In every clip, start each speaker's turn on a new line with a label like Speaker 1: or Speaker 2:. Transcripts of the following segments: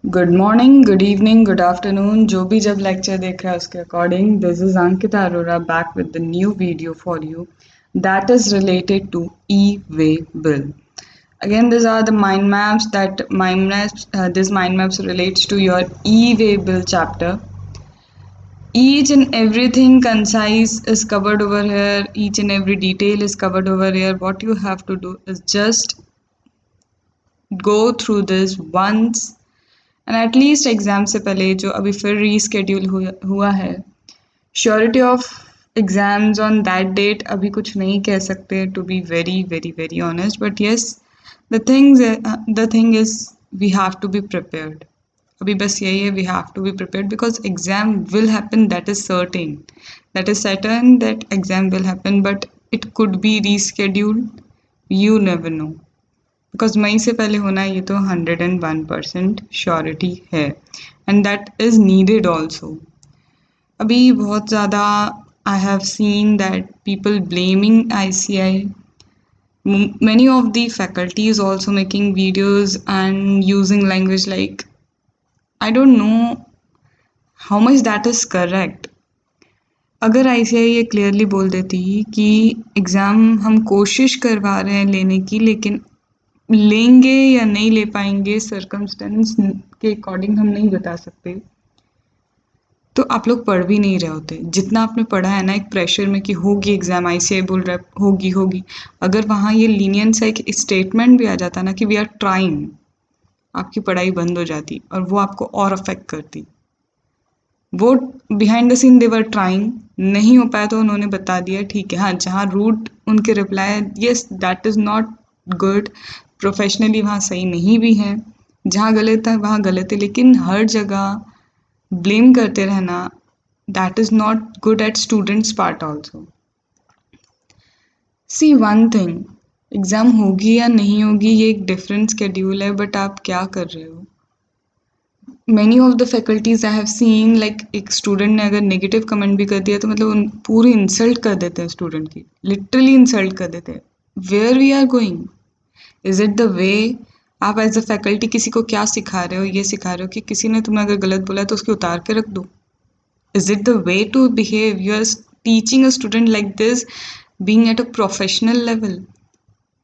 Speaker 1: Good morning, good evening, good afternoon, जो भी जब लेक्चर देख रहा है उसके according. This is Ankita Arora back with the new video for you that is related to e-way bill. Again, these are the mind maps that mind maps. This mind maps relates to your e-way bill chapter. Each and everything concise is covered over here. Each and every detail is covered over here. What you have to do is just go through this once and at least exam से पहले जो अभी फिर reschedule हुआ है, surety of exams on that date अभी कुछ नहीं कह सकते, to be very very very honest. But yes, the thing is we have to be prepared. अभी बस यही है, we have to be prepared because exam will happen. That is certain that exam will happen, but it could be rescheduled. You never no, because मई से पहले होना है, ये तो 101% श्योरिटी है and that is needed also. अभी बहुत ज़्यादा I have seen that people blaming ICI. Many of the faculty is also making videos and using language like, I don't know how much that is correct. अगर ICI ये clearly बोल देती कि exam हम कोशिश करवा रहे हैं लेने की, लेकिन लेंगे या नहीं ले पाएंगे सर्कमस्टेंस के अकॉर्डिंग हम नहीं बता सकते, तो आप लोग पढ़ भी नहीं रहे होते. जितना आपने पढ़ा है ना एक प्रेशर में कि होगी एग्ज़ाम, ICI बोल रहा है होगी, अगर वहाँ ये लीनियंस है कि स्टेटमेंट भी आ जाता ना कि वी आर ट्राइंग, आपकी पढ़ाई बंद हो जाती और वो आपको और अफेक्ट करती. वो behind the scene they were trying, नहीं हो पाया तो उन्होंने बता दिया, ठीक है. हाँ, जहाँ रूट उनके reply, yes that is not good. Professionally वहाँ सही नहीं भी है, जहाँ गलत है वहाँ गलत है, लेकिन हर जगह ब्लेम करते रहना, that is not good at students part also. See one thing, exam होगी या नहीं होगी ये एक डिफरेंट स्केड्यूल है, बट आप क्या कर रहे हो. Many of the faculties I have seen like एक स्टूडेंट ने अगर नेगेटिव कमेंट भी कर दिया तो मतलब उन पूरी इंसल्ट कर देते हैं स्टूडेंट की, लिटरली इंसल्ट कर देते हैं. Where we are going, is it the way. आप एज अ फैकल्टी किसी को क्या सिखा रहे हो, ये सिखा रहे हो कि किसी ने तुम्हें अगर गलत बोला तो उसको उतार के रख दो. Is it the way to behave. You are teaching a student like this, being at a professional level.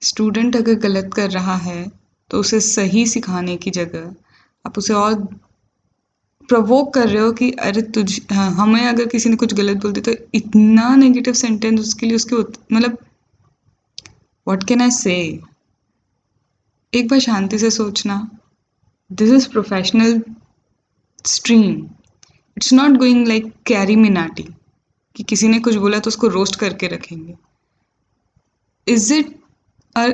Speaker 1: Student अगर गलत कर रहा है तो उसे सही सिखाने की जगह आप उसे और प्रोवोक कर रहे हो कि अरे हाँ, हमें अगर किसी ने कुछ गलत बोल दिया तो इतना नेगेटिव सेंटेंस उसके लिए, उसके मतलब व्हाट कैन आई से. एक बार शांति से सोचना, this is professional stream. It's not going like Carry Minati कि किसी ने कुछ बोला तो उसको रोस्ट करके रखेंगे. इज इट अ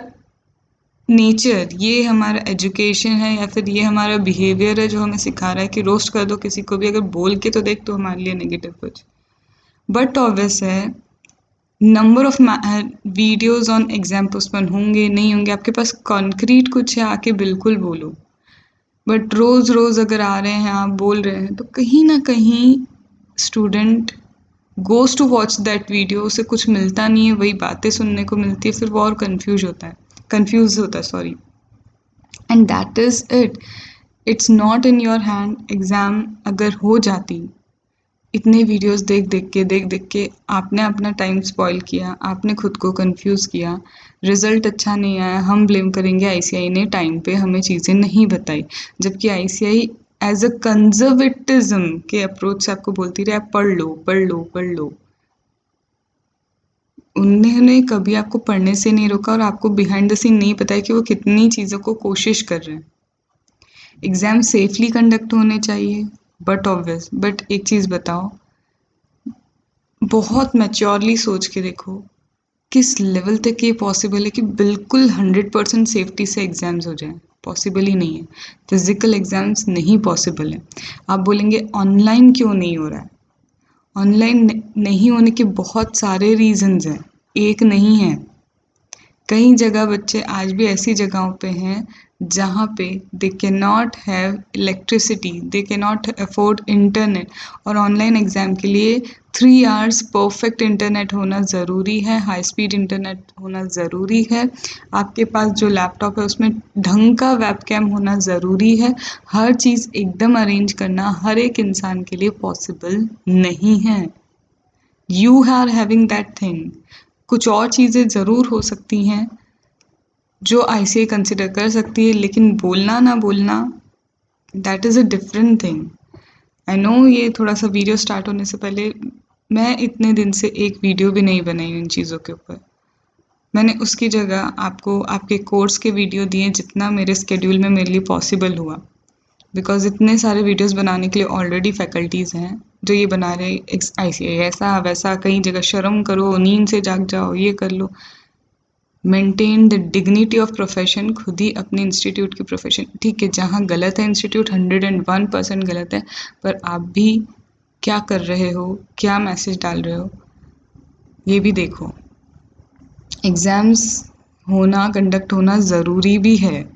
Speaker 1: नेचर, ये हमारा एजुकेशन है या फिर ये हमारा बिहेवियर है जो हमें सिखा रहा है कि रोस्ट कर दो किसी को भी, अगर बोल के तो देख तो हमारे लिए नेगेटिव कुछ. बट ऑब्वियस है number of videos on exam postpone होंगे नहीं होंगे, आपके पास कॉन्क्रीट कुछ है आके बिल्कुल बोलो. बट रोज़ रोज़ अगर आ रहे हैं आप बोल रहे हैं तो कहीं ना कहीं student goes to watch that video, उसे कुछ मिलता नहीं है, वही बातें सुनने को मिलती है, फिर वो और कंफ्यूज होता है sorry. And that is it. It's not in your hand. Exam अगर हो जाती, इतने वीडियोस देख के आपने अपना टाइम स्पॉइल किया, आपने खुद को कंफ्यूज किया, रिजल्ट अच्छा नहीं आया, हम ब्लेम करेंगे ICI ने टाइम पे हमें चीज़ें नहीं बताई. जबकि ICI एज अ कंजर्वेटिज्म के अप्रोच से आपको बोलती रहे आप पढ़ लो पढ़ लो पढ़ लो. उन्होंने कभी आपको पढ़ने से नहीं रोका और आपको बिहाइंड द सीन नहीं पता है कि वो कितनी चीज़ों को कोशिश कर रहे हैं. एग्ज़ाम सेफली कंडक्ट होने चाहिए, बट एक चीज़ बताओ, बहुत मैच्योरली सोच के देखो किस लेवल तक ये पॉसिबल है कि बिल्कुल 100% सेफ्टी से एग्ज़ाम्स हो जाएं. पॉसिबल ही नहीं है. फिज़िकल एग्ज़ाम्स नहीं पॉसिबल है. आप बोलेंगे ऑनलाइन क्यों नहीं हो रहा है. ऑनलाइन नहीं होने के बहुत सारे रीजंस हैं, एक नहीं है. कई जगह बच्चे आज भी ऐसी जगहों पे हैं जहाँ पे they can not have electricity, they can not afford internet, और ऑनलाइन एग्ज़ाम के लिए 3 आवर्स परफेक्ट इंटरनेट होना ज़रूरी है, हाई स्पीड इंटरनेट होना ज़रूरी है, आपके पास जो लैपटॉप है उसमें ढंग का वेबकैम होना ज़रूरी है। हर चीज़ एकदम अरेंज करना हर एक इंसान के लिए पॉसिबल नहीं है। You are having that thing. कुछ और चीज़ें ज़रूर हो सकती हैं जो आईसीए कंसिडर कर सकती है, लेकिन बोलना ना बोलना, that is a different thing. I know ये थोड़ा सा वीडियो स्टार्ट होने से पहले मैं इतने दिन से एक वीडियो भी नहीं बनाई इन चीज़ों के ऊपर। मैंने उसकी जगह आपको आपके कोर्स के वीडियो दिए जितना मेरे स्केड्यूल में मेरे लिए पॉसिबल हुआ, बिकॉज इतने सारे वीडियोस बनाने के लिए ऑलरेडी फैकल्टीज़ हैं जो ये बना रहे आईसीए ऐसा वैसा, कई जगह शर्म करो, नींद से जाग जाओ, ये कर लो। Maintain the dignity of profession, खुद ही अपने इंस्टीट्यूट की प्रोफेशन, ठीक है जहाँ गलत है इंस्टीट्यूट 101% गलत है, पर आप भी क्या कर रहे हो, क्या मैसेज डाल रहे हो, ये भी देखो। एग्ज़ाम्स होना, कंडक्ट होना ज़रूरी भी है,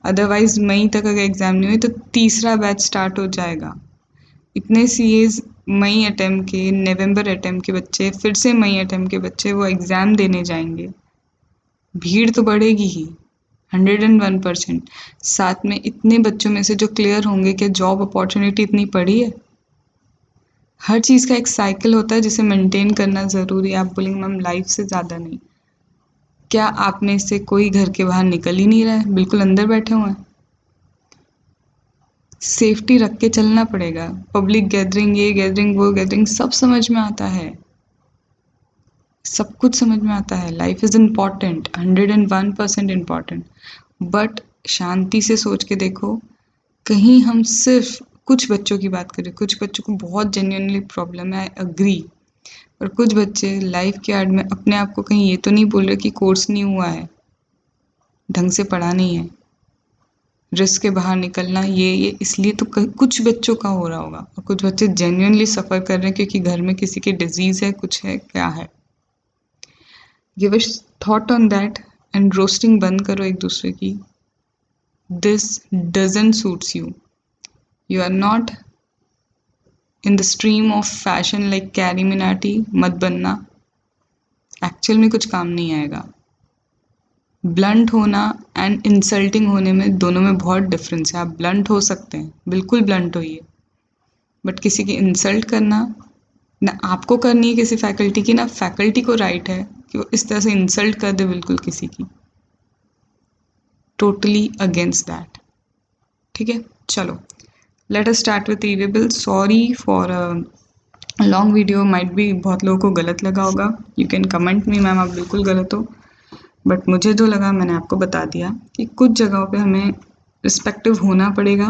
Speaker 1: अदरवाइज़ मई तक अगर एग्ज़ाम नहीं हुई तो तीसरा बैच स्टार्ट हो जाएगा। इतने सीएज मई अटेम्प्ट के, नवंबर अटेम्प्ट के बच्चे, फिर से मई अटेम्प्ट के बच्चे वो एग्ज़ाम देने जाएंगे, भीड़ तो बढ़ेगी ही 101%। साथ में इतने बच्चों में से जो क्लियर होंगे, क्या जॉब अपॉर्चुनिटी इतनी पड़ी है? हर चीज़ का एक साइकिल होता है जिसे मेंटेन करना ज़रूरी है। आप बोलेंगे मैम लाइफ से ज़्यादा नहीं, क्या आप में से कोई घर के बाहर निकल ही नहीं रहा है, बिल्कुल अंदर बैठे हुए हैं? सेफ्टी रख के चलना पड़ेगा। पब्लिक गैदरिंग, ये गैदरिंग, वो गैदरिंग, सब समझ में आता है, सब कुछ समझ में आता है। Life is important, 101% important, but शांति से सोच के देखो। कहीं हम सिर्फ कुछ बच्चों की बात करें, कुछ बच्चों को बहुत जेन्युइनली प्रॉब्लम है, आई अग्री, और कुछ बच्चे लाइफ के आड़ में अपने आप को कहीं ये तो नहीं बोल रहे कि कोर्स नहीं हुआ है, ढंग से पढ़ा नहीं है, रिस्क के बाहर निकलना, ये इसलिए तो कुछ बच्चों का हो रहा होगा, और कुछ बच्चे जेन्युइनली सफ़र कर रहे हैं क्योंकि घर में किसी की डिजीज़ है, कुछ है, क्या है। Give a thought on that, and roasting बंद करो एक दूसरे की। This doesn't suits you, you are not in the stream of fashion like Carry Minati, मत बनना, एक्चुअल में कुछ काम नहीं आएगा। ब्लंट होना एंड इंसल्टिंग होने में, दोनों में बहुत डिफरेंस है। आप ब्लंट हो सकते हैं, बिल्कुल ब्लंट होइए, बट किसी की इंसल्ट करना ना आपको करनी है किसी फैकल्टी की, ना फैकल्टी को राइट है कि वो इस तरह से इंसल्ट कर दे बिल्कुल किसी की। Totally against that. ठीक है, चलो let us start with E way bill. Sorry for long video, might भी बहुत लोगों को गलत लगा होगा, you can comment me ma'am आप बिल्कुल गलत हो, बट मुझे जो लगा मैंने आपको बता दिया कि कुछ जगहों पे हमें रिस्पेक्टिव होना पड़ेगा,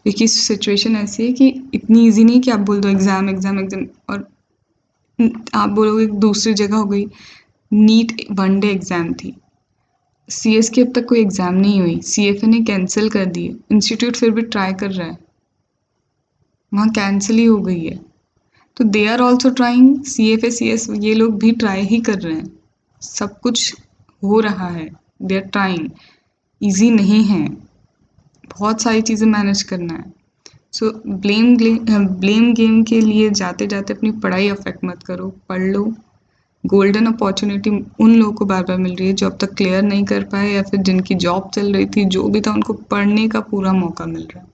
Speaker 1: क्योंकि सिचुएशन ऐसी है कि इतनी इजी नहीं कि आप बोल दो एग्ज़ाम एग्ज़ाम एग्ज़ाम और आप बोलोगे दूसरी जगह हो गई। नीट 1 डे एग्ज़ाम थी, सीएस की अब तक कोई एग्ज़ाम नहीं हुई, सीएफए ने कैंसिल कर दी है, इंस्टीट्यूट फिर भी ट्राई कर रहा है, वहाँ कैंसिल ही हो गई है, तो they are also trying, CFA CS ये लोग भी ट्राई ही कर रहे हैं, सब कुछ हो रहा है, दे आर ट्राइंग। ईजी नहीं है, बहुत सारी चीज़ें मैनेज करना है। सो ब्लेम गेम के लिए जाते जाते अपनी पढ़ाई अफेक्ट मत करो, पढ़ लो। गोल्डन अपॉर्चुनिटी उन लोगों को बार बार मिल रही है जो अब तक क्लियर नहीं कर पाए, या फिर जिनकी जॉब चल रही थी, जो भी था, उनको पढ़ने का पूरा मौका मिल रहा है।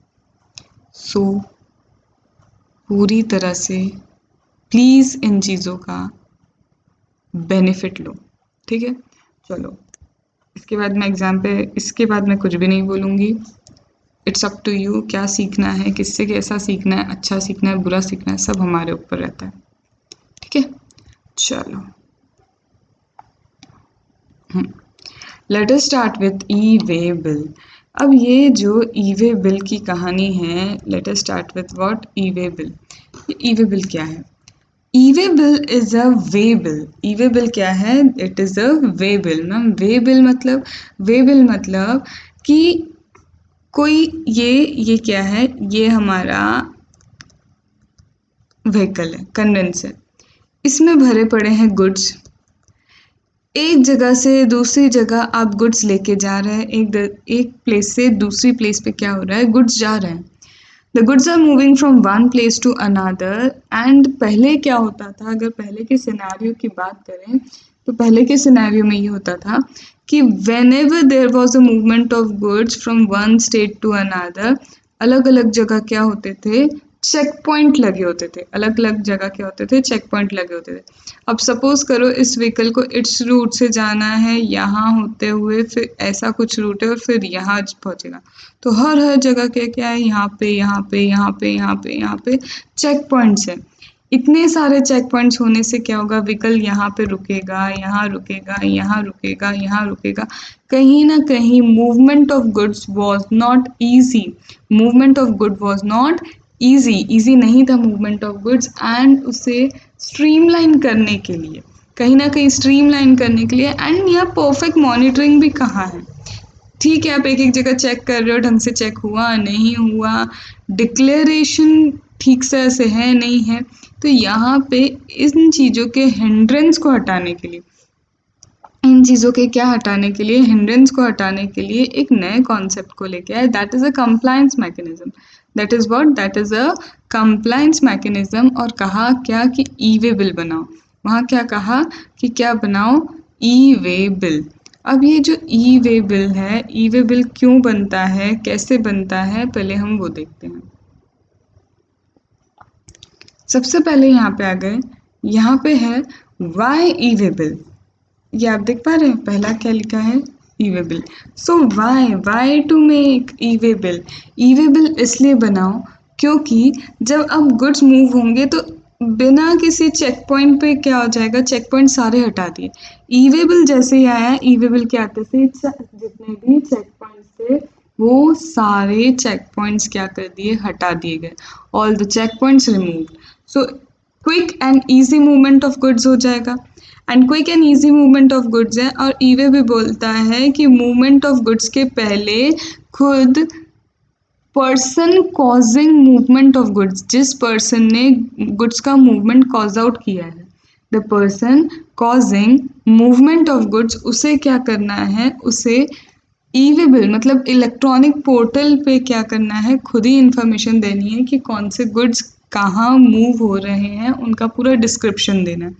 Speaker 1: सो पूरी तरह से प्लीज़ इन चीज़ों का बेनिफिट लो। ठीक है, चलो इसके बाद मैं एग्ज़ाम पे, इसके बाद मैं कुछ भी नहीं बोलूँगी। इट्स अप टू यू, क्या सीखना है, किससे कैसा सीखना है, अच्छा सीखना है, बुरा सीखना है, सब हमारे ऊपर रहता है। ठीक है, चलो let us start with E way bill. अब ये जो ई वे बिल की कहानी है, let us start with what E way bill. E way bill क्या है? E way bill is a way bill. E way bill क्या है? It is a way bill. Ma'am way bill मतलब, way bill मतलब कि कोई ये क्या है, ये हमारा व्हीकल है, कन्वेंस है, इसमें भरे पड़े हैं गुड्स, एक जगह से दूसरी जगह आप गुड्स लेके जा रहे हैं, एक प्लेस से दूसरी प्लेस पे क्या हो रहा है, गुड्स जा रहे हैं। The goods are moving from one place to another. And पहले क्या होता था, अगर पहले के सिनेरियो की बात करें तो पहले के सिनेरियो में ये होता था कि whenever there was a movement of goods from one state to another, अलग अलग जगह क्या होते थे, चेक पॉइंट लगे होते थे। अलग अलग जगह क्या होते थे, चेक पॉइंट लगे होते थे। अब सपोज करो इस व्हीकल को इट्स रूट से जाना है, यहाँ होते हुए फिर ऐसा कुछ रूट है और फिर यहाँ पहुंचेगा। तो हर हर जगह क्या क्या है, यहाँ पे यहाँ पे यहाँ पे यहाँ पे यहाँ पे चेक पॉइंट्स है। इतने सारे चेक पॉइंट्स होने से क्या होगा, व्हीकल यहाँ पे रुकेगा, यहाँ रुकेगा, यहाँ रुकेगा, यहाँ रुकेगा। कहीं ना कहीं movement of goods was not easy. Movement of good was not easy नहीं था मूवमेंट ऑफ गुड्स। एंड उसे स्ट्रीमलाइन करने के लिए, कहीं ना कहीं स्ट्रीमलाइन करने के लिए, एंड यहाँ परफेक्ट मॉनिटरिंग भी कहाँ है। ठीक है, आप एक एक जगह चेक कर रहे हो, ढंग से चेक हुआ नहीं हुआ, डिक्लेरेशन ठीक से है नहीं है। तो यहाँ पे इन चीज़ों के हिंड्रेंस को हटाने के लिए, इन चीज़ों के क्या हटाने के लिए, हिंड्रेंस को हटाने के लिए एक नए कॉन्सेप्ट को लेके आए, that is a compliance mechanism. That is what, that is a compliance mechanism. और कहा क्या कि ई वे बिल बनाओ। वहाँ क्या कहा कि क्या बनाओ, ई वे बिल। अब ये जो ई वे बिल है, ई वे बिल क्यों बनता है, कैसे बनता है, पहले हम वो देखते हैं। सबसे पहले यहाँ पे आ गए, यहाँ पे है वाई ई वे बिल। ये आप देख पा रहे हैं, पहला क्या लिखा है, E way bill. So why to make E way bill. E way bill इसलिए बनाओ क्योंकि जब अब गुड्स मूव होंगे तो बिना किसी चेक पॉइंट पे क्या हो जाएगा, चेक पॉइंट सारे हटा दिए। ई वे बिल जैसे ही आया, ई वे बिल के आते से जितने भी चेक पॉइंट थे वो सारे चेक पॉइंट्स क्या कर दिए, हटा दिए गए। All the check points removed. So quick and easy movement of goods हो जाएगा। And quick and easy movement of goods है। और ईवे भी बोलता है कि मूवमेंट ऑफ गुड्स के पहले खुद person causing movement of goods, जिस पर्सन ने गुड्स का मूवमेंट कॉज आउट किया है, the person causing movement of goods, उसे क्या करना है, उसे ई वे बिल मतलब इलेक्ट्रॉनिक पोर्टल पे क्या करना है, खुद ही इंफॉर्मेशन देनी है कि कौन से गुड्स कहाँ मूव हो रहे हैं, उनका पूरा डिस्क्रिप्शन देना है।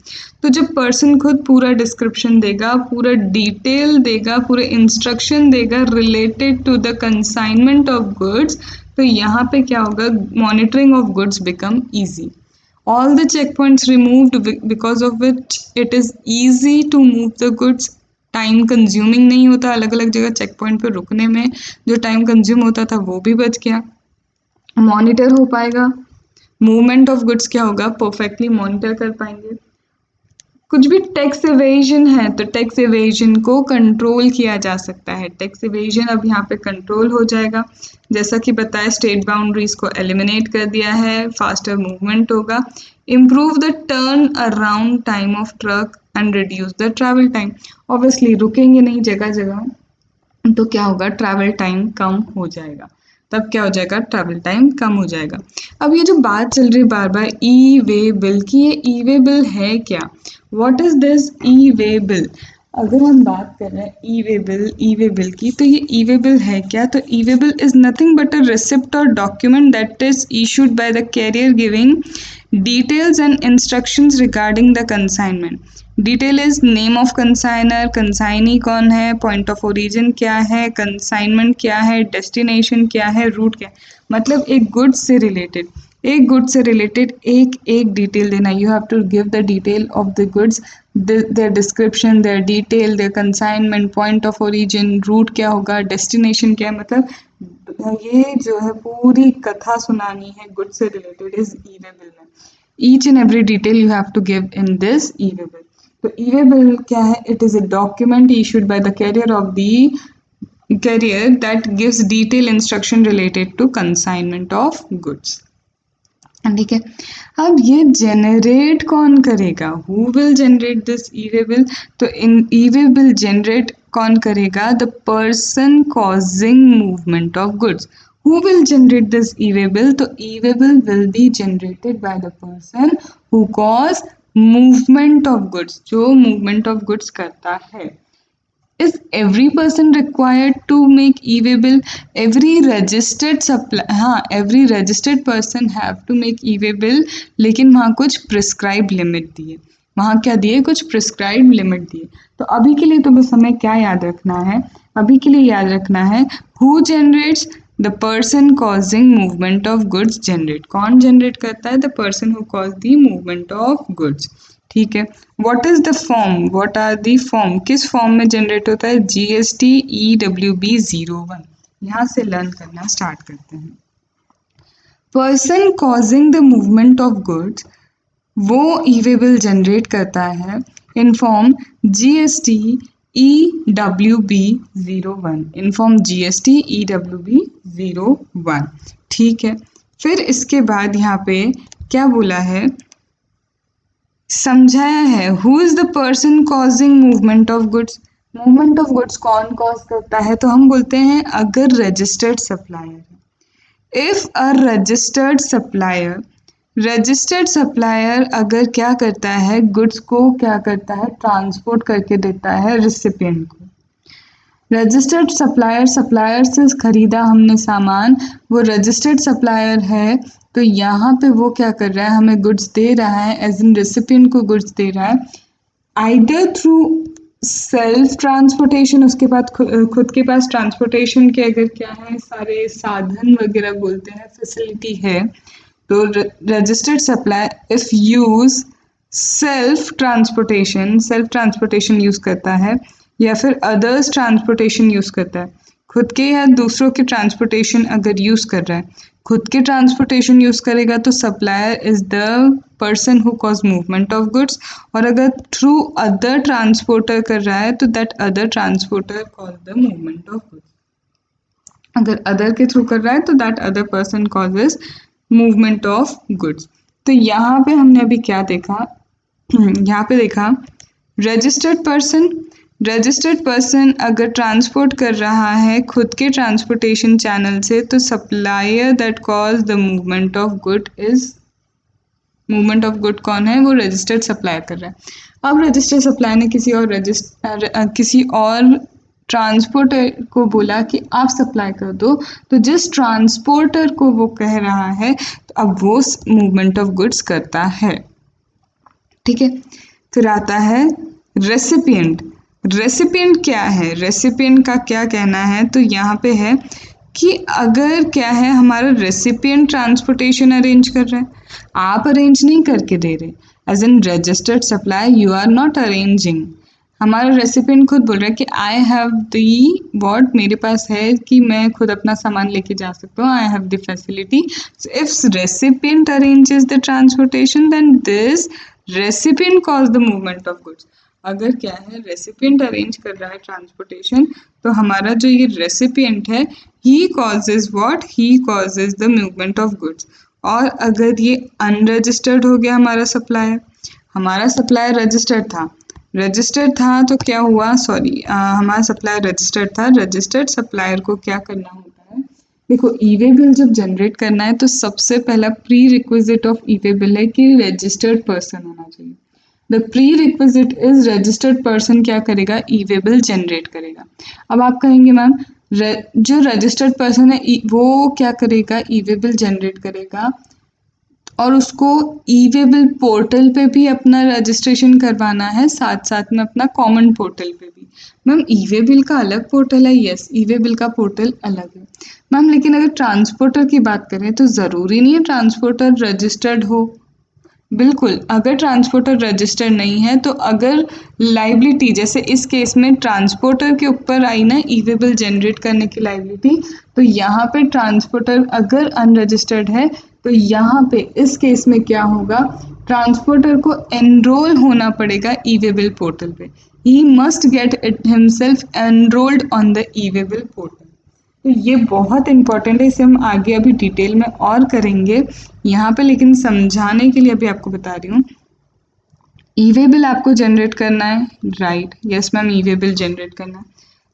Speaker 1: तो जब पर्सन खुद पूरा डिस्क्रिप्शन देगा, पूरा डिटेल देगा, पूरे इंस्ट्रक्शन देगा related to the consignment of goods, तो यहाँ पे क्या होगा, monitoring of goods become easy. All the checkpoints removed because of which it is easy to move the goods। Time consuming नहीं होता, अलग अलग जगह चेक पॉइंट पर रुकने में जो टाइम कंज्यूम होता था वो भी बच गया। मॉनिटर हो पाएगा, मूवमेंट ऑफ गुड्स क्या होगा, परफेक्टली मॉनिटर कर पाएंगे। कुछ भी टैक्स एवेजन है तो टैक्स एवेजन को कंट्रोल किया जा सकता है। टैक्स एवेजन अब यहाँ पे कंट्रोल हो जाएगा। जैसा कि बताया, स्टेट बाउंड्रीज को एलिमिनेट कर दिया है, फास्टर मूवमेंट होगा। Improve the turn around time of truck and reduce the travel time. Obviously रुकेंगे नहीं जगह जगह, तो क्या होगा, ट्रैवल टाइम कम हो जाएगा। तब क्या हो जाएगा, ट्रैवल टाइम कम हो जाएगा। अब ये जो बात चल रही बार बार ई वे बिल की, ये ई वे बिल है क्या, what is this E way bill. अगर हम बात कर रहे हैं ई वे बिल की, तो ये ई वे बिल है क्या, तो E way bill is nothing but a receipt और document that is issued by the carrier giving details and instructions regarding the consignment। Detail is name of consignor, consignee कौन है, point of origin क्या है, consignment क्या है, destination क्या है, root क्या है। मतलब एक गुड्स से रिलेटेड, एक गुड्स से रिलेटेड एक एक डिटेल देना। You have to give the detail of the goods, their description, their detail, their consignment, point of origin, route क्या होगा, डेस्टिनेशन क्या है। मतलब ये जो है पूरी कथा सुनानी है गुड्स से रिलेटेड इस ई वे बिल में। Each and every detail you have to give in this E way bill. तो ई वे बिल क्या है, it is a document issued by the carrier of the carrier that gives detail instruction related to consignment of goods. ठीक है, अब ये generate कौन करेगा, who will generate this E way bill. तो इन ई वे बिल जनरेट कौन करेगा, the person causing movement of goods. Who will generate this E way bill, तो E way bill will be generated by the person who cause movement of goods, जो movement of goods करता है। Is every person required to make e-way bill? Every registered supply, हाँ every registered person have to make e-way bill, लेकिन वहाँ कुछ prescribed limit दिए, वहाँ क्या दिए, कुछ prescribed limit दिए। तो अभी के लिए तुम्हें समय क्या याद रखना है, अभी के लिए याद रखना है who generates, the person causing movement of goods generate, कौन generate करता है, the person who cause the movement of goods। ठीक है। What is the form, what are the form, किस फॉर्म में जनरेट होता है, GST EWB01। यहाँ से लर्न करना स्टार्ट करते हैं। Person causing the movement of goods, वो ई-वे बिल जनरेट करता है in form GST EWB01, in form GST EWB01। ठीक है। फिर इसके बाद यहाँ पे क्या बोला है, समझाया है who is the person causing movement of goods. Movement of goods कौन कॉज करता है, तो हम बोलते हैं अगर रजिस्टर्ड सप्लायर है। इफ अ रजिस्टर्ड सप्लायर अगर क्या करता है, गुड्स को क्या करता है, ट्रांसपोर्ट करके देता है रिसिपिएंट को। रजिस्टर्ड सप्लायर से खरीदा हमने सामान, वो रजिस्टर्ड सप्लायर है, तो यहाँ पे वो क्या कर रहा है, हमें गुड्स दे रहा है, एज इन रेसिपिएंट को गुड्स दे रहा है, आइदर थ्रू सेल्फ ट्रांसपोर्टेशन, उसके बाद खुद के पास ट्रांसपोर्टेशन के अगर क्या है, सारे साधन वगैरह बोलते हैं, फैसिलिटी है, तो registered supplier if use self transportation use करता है, या फिर अदर्स ट्रांसपोर्टेशन यूज करता है, खुद के या दूसरों के ट्रांसपोर्टेशन अगर यूज कर रहा है, खुद के ट्रांसपोर्टेशन यूज करेगा तो supplier is the person who cause movement of goods, और अगर थ्रू अदर ट्रांसपोर्टर कर रहा है तो that other transporter cause the movement of goods. अगर अदर के थ्रू कर रहा है तो that other person causes movement of goods. तो यहाँ पे हमने अभी क्या देखा, यहाँ पे देखा रजिस्टर्ड पर्सन अगर ट्रांसपोर्ट कर रहा है खुद के ट्रांसपोर्टेशन चैनल से, तो supplier that cause the movement of good is, movement of good कौन है, वो रजिस्टर्ड सप्लायर कर रहा है। अब रजिस्टर्ड सप्लायर ने किसी और ट्रांसपोर्टर को बोला कि आप सप्लाई कर दो, तो जिस ट्रांसपोर्टर को वो कह रहा है, तो अब वो मूवमेंट ऑफ गुड्स करता है। ठीक है। फिर आता है रेसिपिएंट। रेसिपिएंट क्या है, रेसिपिएंट का क्या कहना है, तो यहाँ पे है कि अगर क्या है, हमारा रेसिपिएंट ट्रांसपोर्टेशन अरेंज कर रहा है, आप अरेंज नहीं करके दे रहे, as an registered supply you are not arranging, हमारा रेसिपिएंट खुद बोल रहा है कि आई हैव दी व्हाट, मेरे पास है कि मैं खुद अपना सामान लेके जा सकता हूँ, I have the facility. So if recipient arranges the transportation then this recipient cause the movement of goods. अगर क्या है, रेसिपिएंट अरेंज कर रहा है ट्रांसपोर्टेशन, तो हमारा जो ये रेसिपिएंट है he causes what, he causes the movement of goods. और अगर ये अनरजिस्टर्ड हो गया हमारा सप्लायर रजिस्टर्ड था तो क्या हुआ, हमारा सप्लायर रजिस्टर्ड था, रजिस्टर्ड सप्लायर को क्या करना होता है, देखो ई-वे बिल जब जनरेट करना है तो सबसे पहला pre requisite of e-way bill है कि रजिस्टर्ड पर्सन होना चाहिए। The pre requisite is registered person क्या करेगा, ई-वे बिल जनरेट करेगा। अब आप कहेंगे मैम जो रजिस्टर्ड पर्सन है वो क्या करेगा, ई-वे बिल जनरेट करेगा और उसको ई-वे बिल पोर्टल पे भी अपना रजिस्ट्रेशन करवाना है, साथ साथ में अपना कॉमन पोर्टल पे भी। मैम ई-वे बिल का अलग पोर्टल है, यस ई-वे बिल का पोर्टल अलग है मैम, लेकिन अगर ट्रांसपोर्टर की बात करें तो ज़रूरी नहीं है ट्रांसपोर्टर रजिस्टर्ड हो। बिल्कुल, अगर ट्रांसपोर्टर रजिस्टर्ड नहीं है तो अगर लाइबिलिटी, जैसे इस केस में ट्रांसपोर्टर के ऊपर आई ना ई-वे बिल जनरेट करने की लाइबिलिटी, तो यहाँ पे ट्रांसपोर्टर अगर अनरजिस्टर्ड है तो यहाँ पे इस केस में क्या होगा, ट्रांसपोर्टर को एनरोल होना पड़ेगा ई-वे बिल पोर्टल पे, he must get it himself enrolled on the e-way bill portal. तो ये बहुत इंपॉर्टेंट है, इसे हम आगे अभी डिटेल में और करेंगे यहाँ पे, लेकिन समझाने के लिए अभी आपको बता रही हूँ। ई-वे बिल आपको जनरेट करना है, right, yes ma'am e-way bill generate करना है।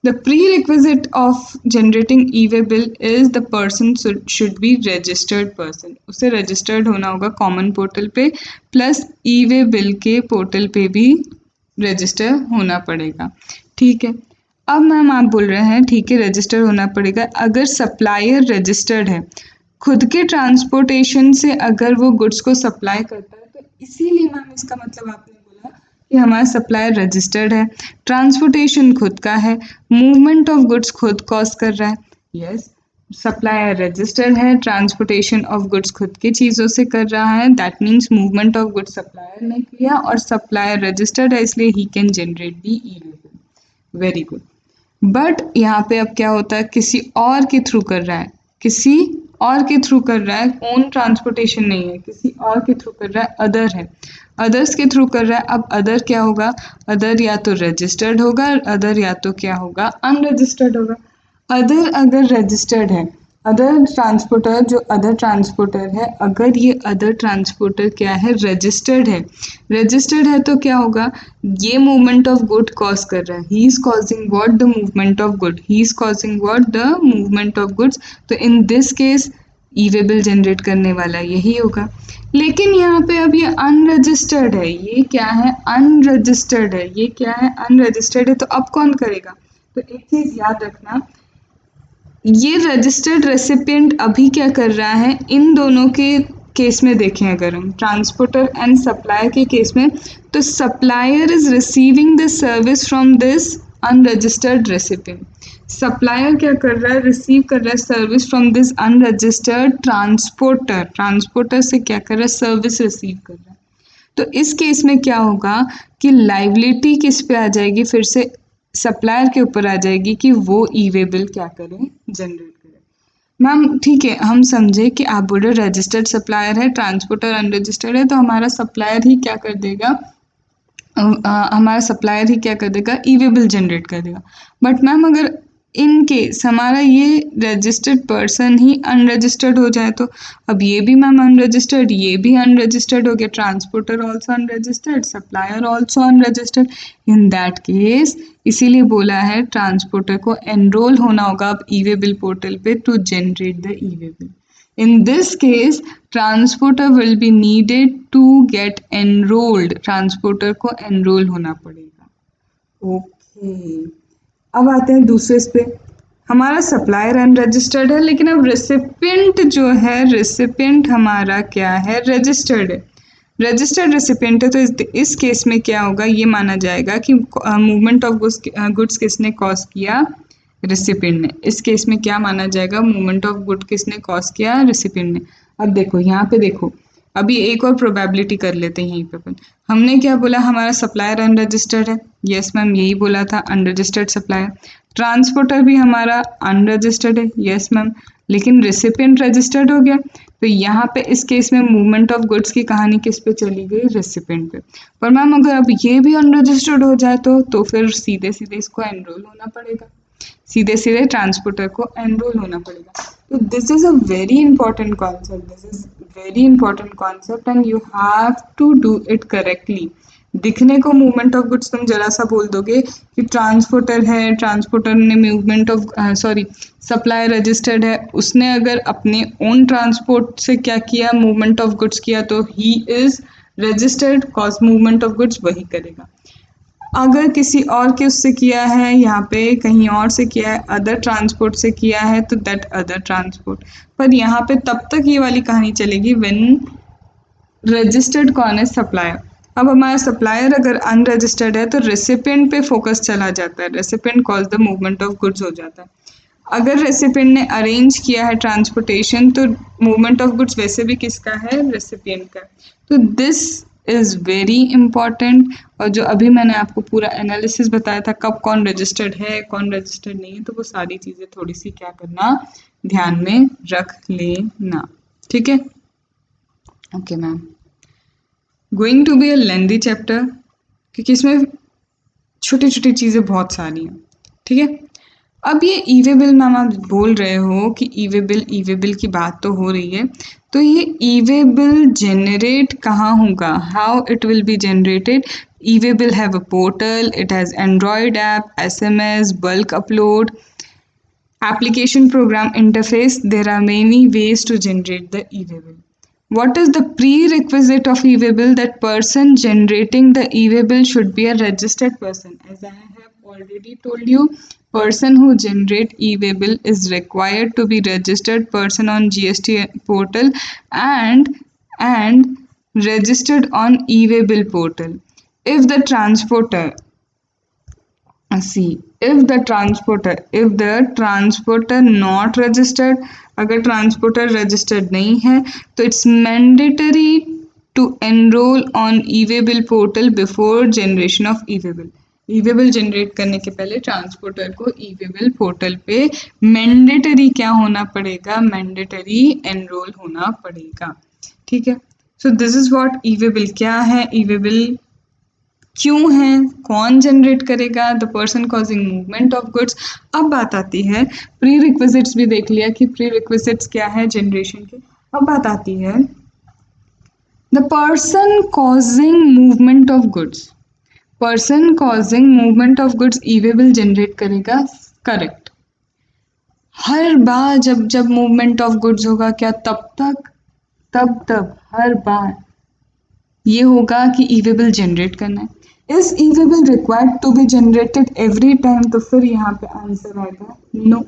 Speaker 1: The prerequisite of generating e-way bill is the person should be registered person. उसे registered होना होगा common portal पे, plus e-way bill के portal पे भी register होना पड़ेगा. ठीक है. अब मैम आप बोल रहे हैं ठीक है रजिस्टर होना पड़ेगा. अगर सप्लायर रजिस्टर्ड है, खुद के ट्रांसपोर्टेशन से अगर वो गुड्स को सप्लाई करता है, तो इसीलिए मैम इसका मतलब आपने बोला कि हमारा सप्लायर रजिस्टर्ड है, ट्रांसपोर्टेशन खुद का है, मूवमेंट ऑफ गुड्स खुद कॉस्ट कर रहा है. यस, सप्लायर रजिस्टर्ड है, ट्रांसपोर्टेशन ऑफ गुड्स खुद की चीज़ों से कर रहा है, that means movement of goods supplier ने किया और सप्लायर रजिस्टर्ड है, इसलिए he can generate the e-way bill. Very good. But यहाँ पे अब क्या होता है, किसी और के थ्रू कर रहा है, किसी और के थ्रू कर रहा है, ओन ट्रांसपोर्टेशन नहीं है, किसी और के थ्रू कर रहा है, अदर है, अदर्स के थ्रू कर रहा है. अब अदर क्या होगा, अदर या तो रजिस्टर्ड होगा, अदर या तो क्या होगा, अनरजिस्टर्ड होगा. अदर अगर रजिस्टर्ड है, अदर ट्रांसपोर्टर जो अदर ट्रांसपोर्टर है, अगर ये अदर ट्रांसपोर्टर क्या है, रजिस्टर्ड है, रजिस्टर्ड है तो क्या होगा, ये मूवमेंट ऑफ गुड कॉज कर रहा है, he is causing what, the movement of good, he is causing what, the movement of goods. तो in this case E way bill generate करने वाला यही होगा. लेकिन यहाँ पे अब ये अनरजिस्टर्ड है, ये क्या है, अनरजिस्टर्ड है, ये क्या है, अनरजिस्टर्ड है. तो अब कौन करेगा, तो एक चीज याद रखना, ये रजिस्टर्ड रेसिपिएंट अभी क्या कर रहा है, इन दोनों के केस में देखें अगर हम ट्रांसपोर्टर एंड सप्लायर के केस में, तो supplier is receiving the service from this unregistered recipient. Supplier क्या कर रहा है, रिसीव कर रहा है service from this unregistered transporter, transporter से क्या कर रहा है, सर्विस रिसीव कर रहा है. तो इस केस में क्या होगा कि लाइबिलिटी किस पे आ जाएगी, फिर से सप्लायर के ऊपर आ जाएगी कि वो ई-वे बिल क्या करें, जनरेट करें. मैम ठीक है, हम समझे कि आप बोल रहे रजिस्टर्ड सप्लायर है, ट्रांसपोर्टर अनरजिस्टर्ड है, तो हमारा सप्लायर ही क्या कर देगा, हमारा सप्लायर ही क्या कर देगा, ई-वे बिल जनरेट कर देगा. बट मैम अगर इन केस हमारा ये रजिस्टर्ड पर्सन ही अनरजिस्टर्ड हो जाए, तो अब ये भी मैम अनरजिस्टर्ड, ये भी अनरजिस्टर्ड हो गया, transporter also unregistered, supplier also unregistered. In that case इसीलिए बोला है ट्रांसपोर्टर को एनरोल होना होगा अब ई-वे बिल पोर्टल पे to generate the e-way bill. In this case, transporter will be needed to get enrolled. Transporter को enroll होना पड़ेगा. Okay. अब आते हैं दूसरे पे, हमारा सप्लायर अनरजिस्टर्ड है, लेकिन अब रेसिपिएंट जो है, रेसिपिएंट हमारा क्या है, रजिस्टर्ड है, रजिस्टर्ड रेसिपिएंट है. तो इस केस में क्या होगा, ये माना जाएगा कि मूवमेंट ऑफ गुड्स किसने कॉज किया, रेसिपिएंट ने. इस केस में क्या माना जाएगा, मूवमेंट ऑफ गुड किसने कॉज किया, रेसिपिएंट ने. अब देखो यहाँ पे देखो, अभी एक और प्रोबेबिलिटी कर लेते हैं यहीं पे अपन. हमने क्या बोला, हमारा सप्लायर अनरजिस्टर्ड है, यस मैम यही बोला था, अनरजिस्टर्ड सप्लायर. ट्रांसपोर्टर भी हमारा अनरजिस्टर्ड है, यस मैम, लेकिन रेसिपिएंट रजिस्टर्ड हो गया. तो यहाँ पे इस केस में मूवमेंट ऑफ गुड्स की कहानी किस पे चली गई, रेसिपिएंट पे. पर मैम अगर अब ये भी अनरजिस्टर्ड हो जाए तो फिर सीधे सीधे इसको एनरोल होना पड़ेगा, सीधे सीधे ट्रांसपोर्टर को एनरोल होना पड़ेगा. तो this is a very important concept, this is very important concept and you have to do it correctly. दिखने को मूवमेंट ऑफ गुड्स तुम जरा सा बोल दोगे कि ट्रांसपोर्टर है, ट्रांसपोर्टर ने मूवमेंट ऑफ सप्लाई रजिस्टर्ड है, उसने अगर अपने ओन ट्रांसपोर्ट से क्या किया, मूवमेंट ऑफ गुड्स किया, तो he is registered, cause movement of goods वही करेगा. अगर किसी और के उससे किया है, यहाँ पे कहीं और से किया है, अदर ट्रांसपोर्ट से किया है, तो दैट अदर ट्रांसपोर्ट. पर यहाँ पे तब तक ये वाली कहानी चलेगी व्हेन रजिस्टर्ड कौन है, सप्लायर. अब हमारा सप्लायर अगर अनरजिस्टर्ड है तो रेसिपिएंट पे फोकस चला जाता है, recipient cause the movement of goods हो जाता है. अगर रेसिपिएंट ने अरेंज किया है ट्रांसपोर्टेशन, तो मूवमेंट ऑफ गुड्स वैसे भी किसका है, रेसिपिएंट का. तो दिस इज़ वेरी इम्पॉर्टेंट. और जो अभी मैंने आपको पूरा एनालिसिस बताया था, कब कौन रजिस्टर्ड है, कौन रजिस्टर्ड नहीं है, तो वो सारी चीज़ें थोड़ी सी क्या करना, ध्यान में रख लेना. ठीक है, okay ma'am. Going to be a lengthy chapter, क्योंकि इसमें छोटी छोटी चीज़ें बहुत सारी हैं. ठीक है, अब ये ई-वे बिल मैम आप बोल रहे हो कि ई-वे बिल की बात तो हो रही है, तो ये ई-वे बिल जनरेट कहाँ होगा, how it will be generated. E-way have a portal, it has Android app, SMS, bulk upload, application program interface. There are many ways to generate the e-way bill. What is the prerequisite of e-way bill? That person generating the e-way bill should be a registered person. As I have already told you, person who generate e-way bill is required to be registered person on GST portal and registered on e-way bill portal. If the transporter see, if the transporter not registered, अगर transporter registered नहीं है तो it's mandatory to enroll on e-way bill portal before generation of e-way bill. e-way bill generate करने के पहले transporter को e-way bill portal पे mandatory क्या होना पड़ेगा, मैंडेटरी एनरोल होना पड़ेगा. ठीक है. सो this is what e-way bill क्या है, ई-वे बिल क्यों है, कौन जनरेट करेगा, the person causing movement of goods. अब बात आती है, प्री रिक्विजिट्स भी देख लिया कि प्री रिक्विजिट्स क्या है जनरेशन के. अब बात आती है the person causing movement of goods. Person causing movement of goods e-way bill generate करेगा. करेक्ट. हर बार जब जब मूवमेंट ऑफ गुड्स होगा क्या तब हर बार ये होगा कि ई-वे बिल जनरेट करना है. Is e way bill required to be generated every time? तो फिर यहाँ पे आंसर आएगा नो.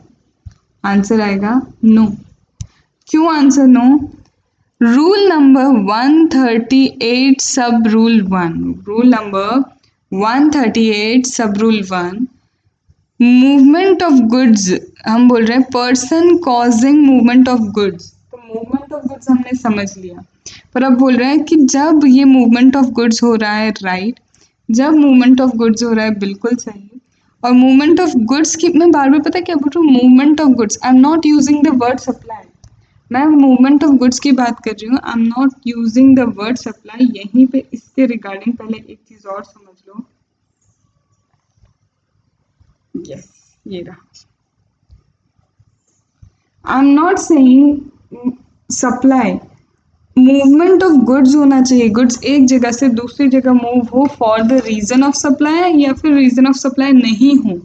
Speaker 1: आंसर आएगा नो. क्यों आंसर नो? रूल नंबर 138 सब रूल 1, रूल नंबर 138 सब रूल 1, मूवमेंट ऑफ गुड्स. हम बोल रहे हैं person causing movement of goods. तो मूवमेंट ऑफ गुड्स हमने समझ लिया, पर अब बोल रहे हैं कि जब ये मूवमेंट ऑफ गुड्स हो रहा है, राइट, जब मूवमेंट ऑफ गुड्स हो रहा है, बिल्कुल सही. और मूवमेंट ऑफ गुड्स की मैं बार बार पता क्या बोल रही हूँ, movement of goods. I am not using the word supply. मैं मूवमेंट ऑफ गुड्स की बात कर रही हूँ. I am not using the word supply. यहीं पे इसके रिगार्डिंग पहले एक चीज और समझ लो. यस, ये रहा. I am not saying supply. Movement of goods होना चाहिए. गुड्स एक जगह से दूसरी जगह मूव हो for the reason of supply, या फिर रीजन ऑफ सप्लाई नहीं हो.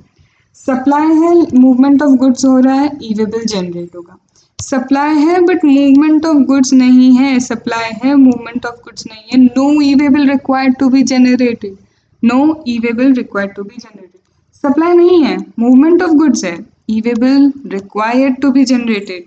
Speaker 1: सप्लाई है, मूवमेंट ऑफ गुड्स हो रहा है, ई-वे बिल जनरेट होगा. सप्लाई है बट मूवमेंट ऑफ गुड्स नहीं है, सप्लाई है, मूवमेंट ऑफ गुड्स नहीं है. No e way bill required to be generated. No e way bill required to be generated. Supply नहीं है, मूवमेंट ऑफ गुड्स है, e-way bill required to be generated.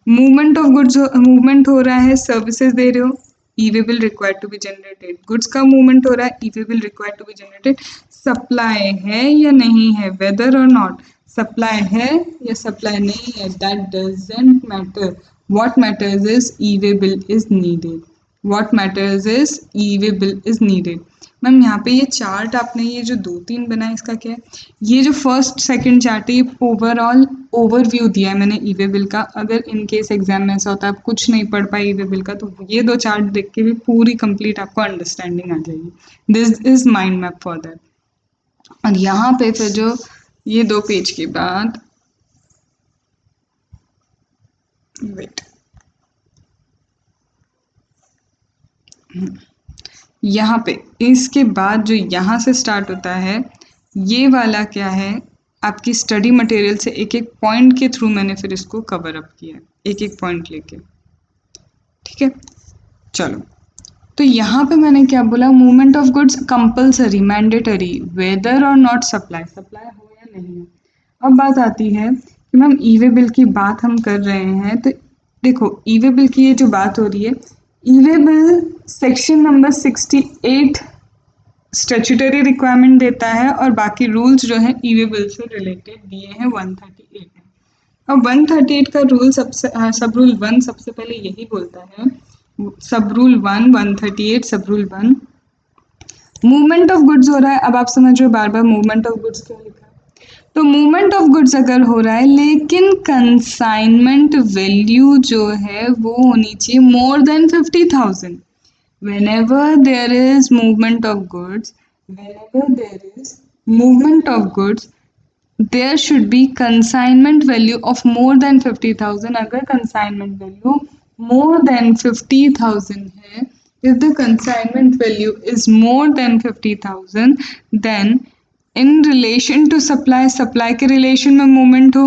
Speaker 1: Movement of goods, movement हो रहा है, services दे रहे हो, e way bill required to be generated. Goods का मूवमेंट हो रहा है, e-way bill required to be generated. Supply है या नहीं है, वेदर और नॉट, सप्लाई है या सप्लाई नहीं है, that doesn't matter. What matters is e way bill is needed. What matters is e way bill is needed. Ma'am यहाँ पे ये चार्ट आपने ये जो 2-3 बनाया, इसका क्या है? ये जो फर्स्ट सेकंड चार्ट है, ये ओवरऑल ओवरव्यू दिया है मैंने ई-वे बिल का. अगर इन केस एग्जाम में ऐसा होता है आप कुछ नहीं पढ़ पाए ई-वे बिल का, तो ये 2 चार्ट देख के भी पूरी कंप्लीट आपको अंडरस्टैंडिंग आ जाएगी. This is mind map for that. और यहाँ पे फिर जो ये 2 पेज के बाद, वेट, यहाँ पे इसके बाद जो यहाँ से स्टार्ट होता है, ये वाला क्या है, आपकी स्टडी मटेरियल से एक एक पॉइंट के थ्रू मैंने फिर इसको कवर अप किया, एक एक पॉइंट लेके. ठीक है, चलो. तो यहाँ पे मैंने क्या बोला, movement of goods compulsory, mandatory, whether और नॉट सप्लाई. सप्लाई हो या नहीं हो. अब बात आती है कि मैम ई-वे बिल की बात हम कर रहे हैं, तो देखो ई-वे बिल की ये जो बात हो रही है, e-way bill section number 68 statutory requirement देता है, और बाकी रूल्स जो है ई-वे बिल से रिलेटेड दिए हैं 138 में. अब 138 का रूल सब रूल 1 सबसे पहले यही बोलता है, सब रूल 1, 138 सब रूल 1, मूवमेंट ऑफ गुड्स हो रहा है. अब आप समझ रहे हो बार बार मूवमेंट ऑफ गुड्स क्यों लिखा है. तो मूवमेंट ऑफ गुड्स अगर हो रहा है, लेकिन कंसाइनमेंट वैल्यू जो है वो होनी चाहिए मोर than 50,000. whenever there is movement of goods, whenever there is movement of goods, there should be consignment value of more than 50,000. अगर consignment value more than 50,000 है, If the consignment value is more than 50,000, then in relation to supply, supply के relation में movement हो,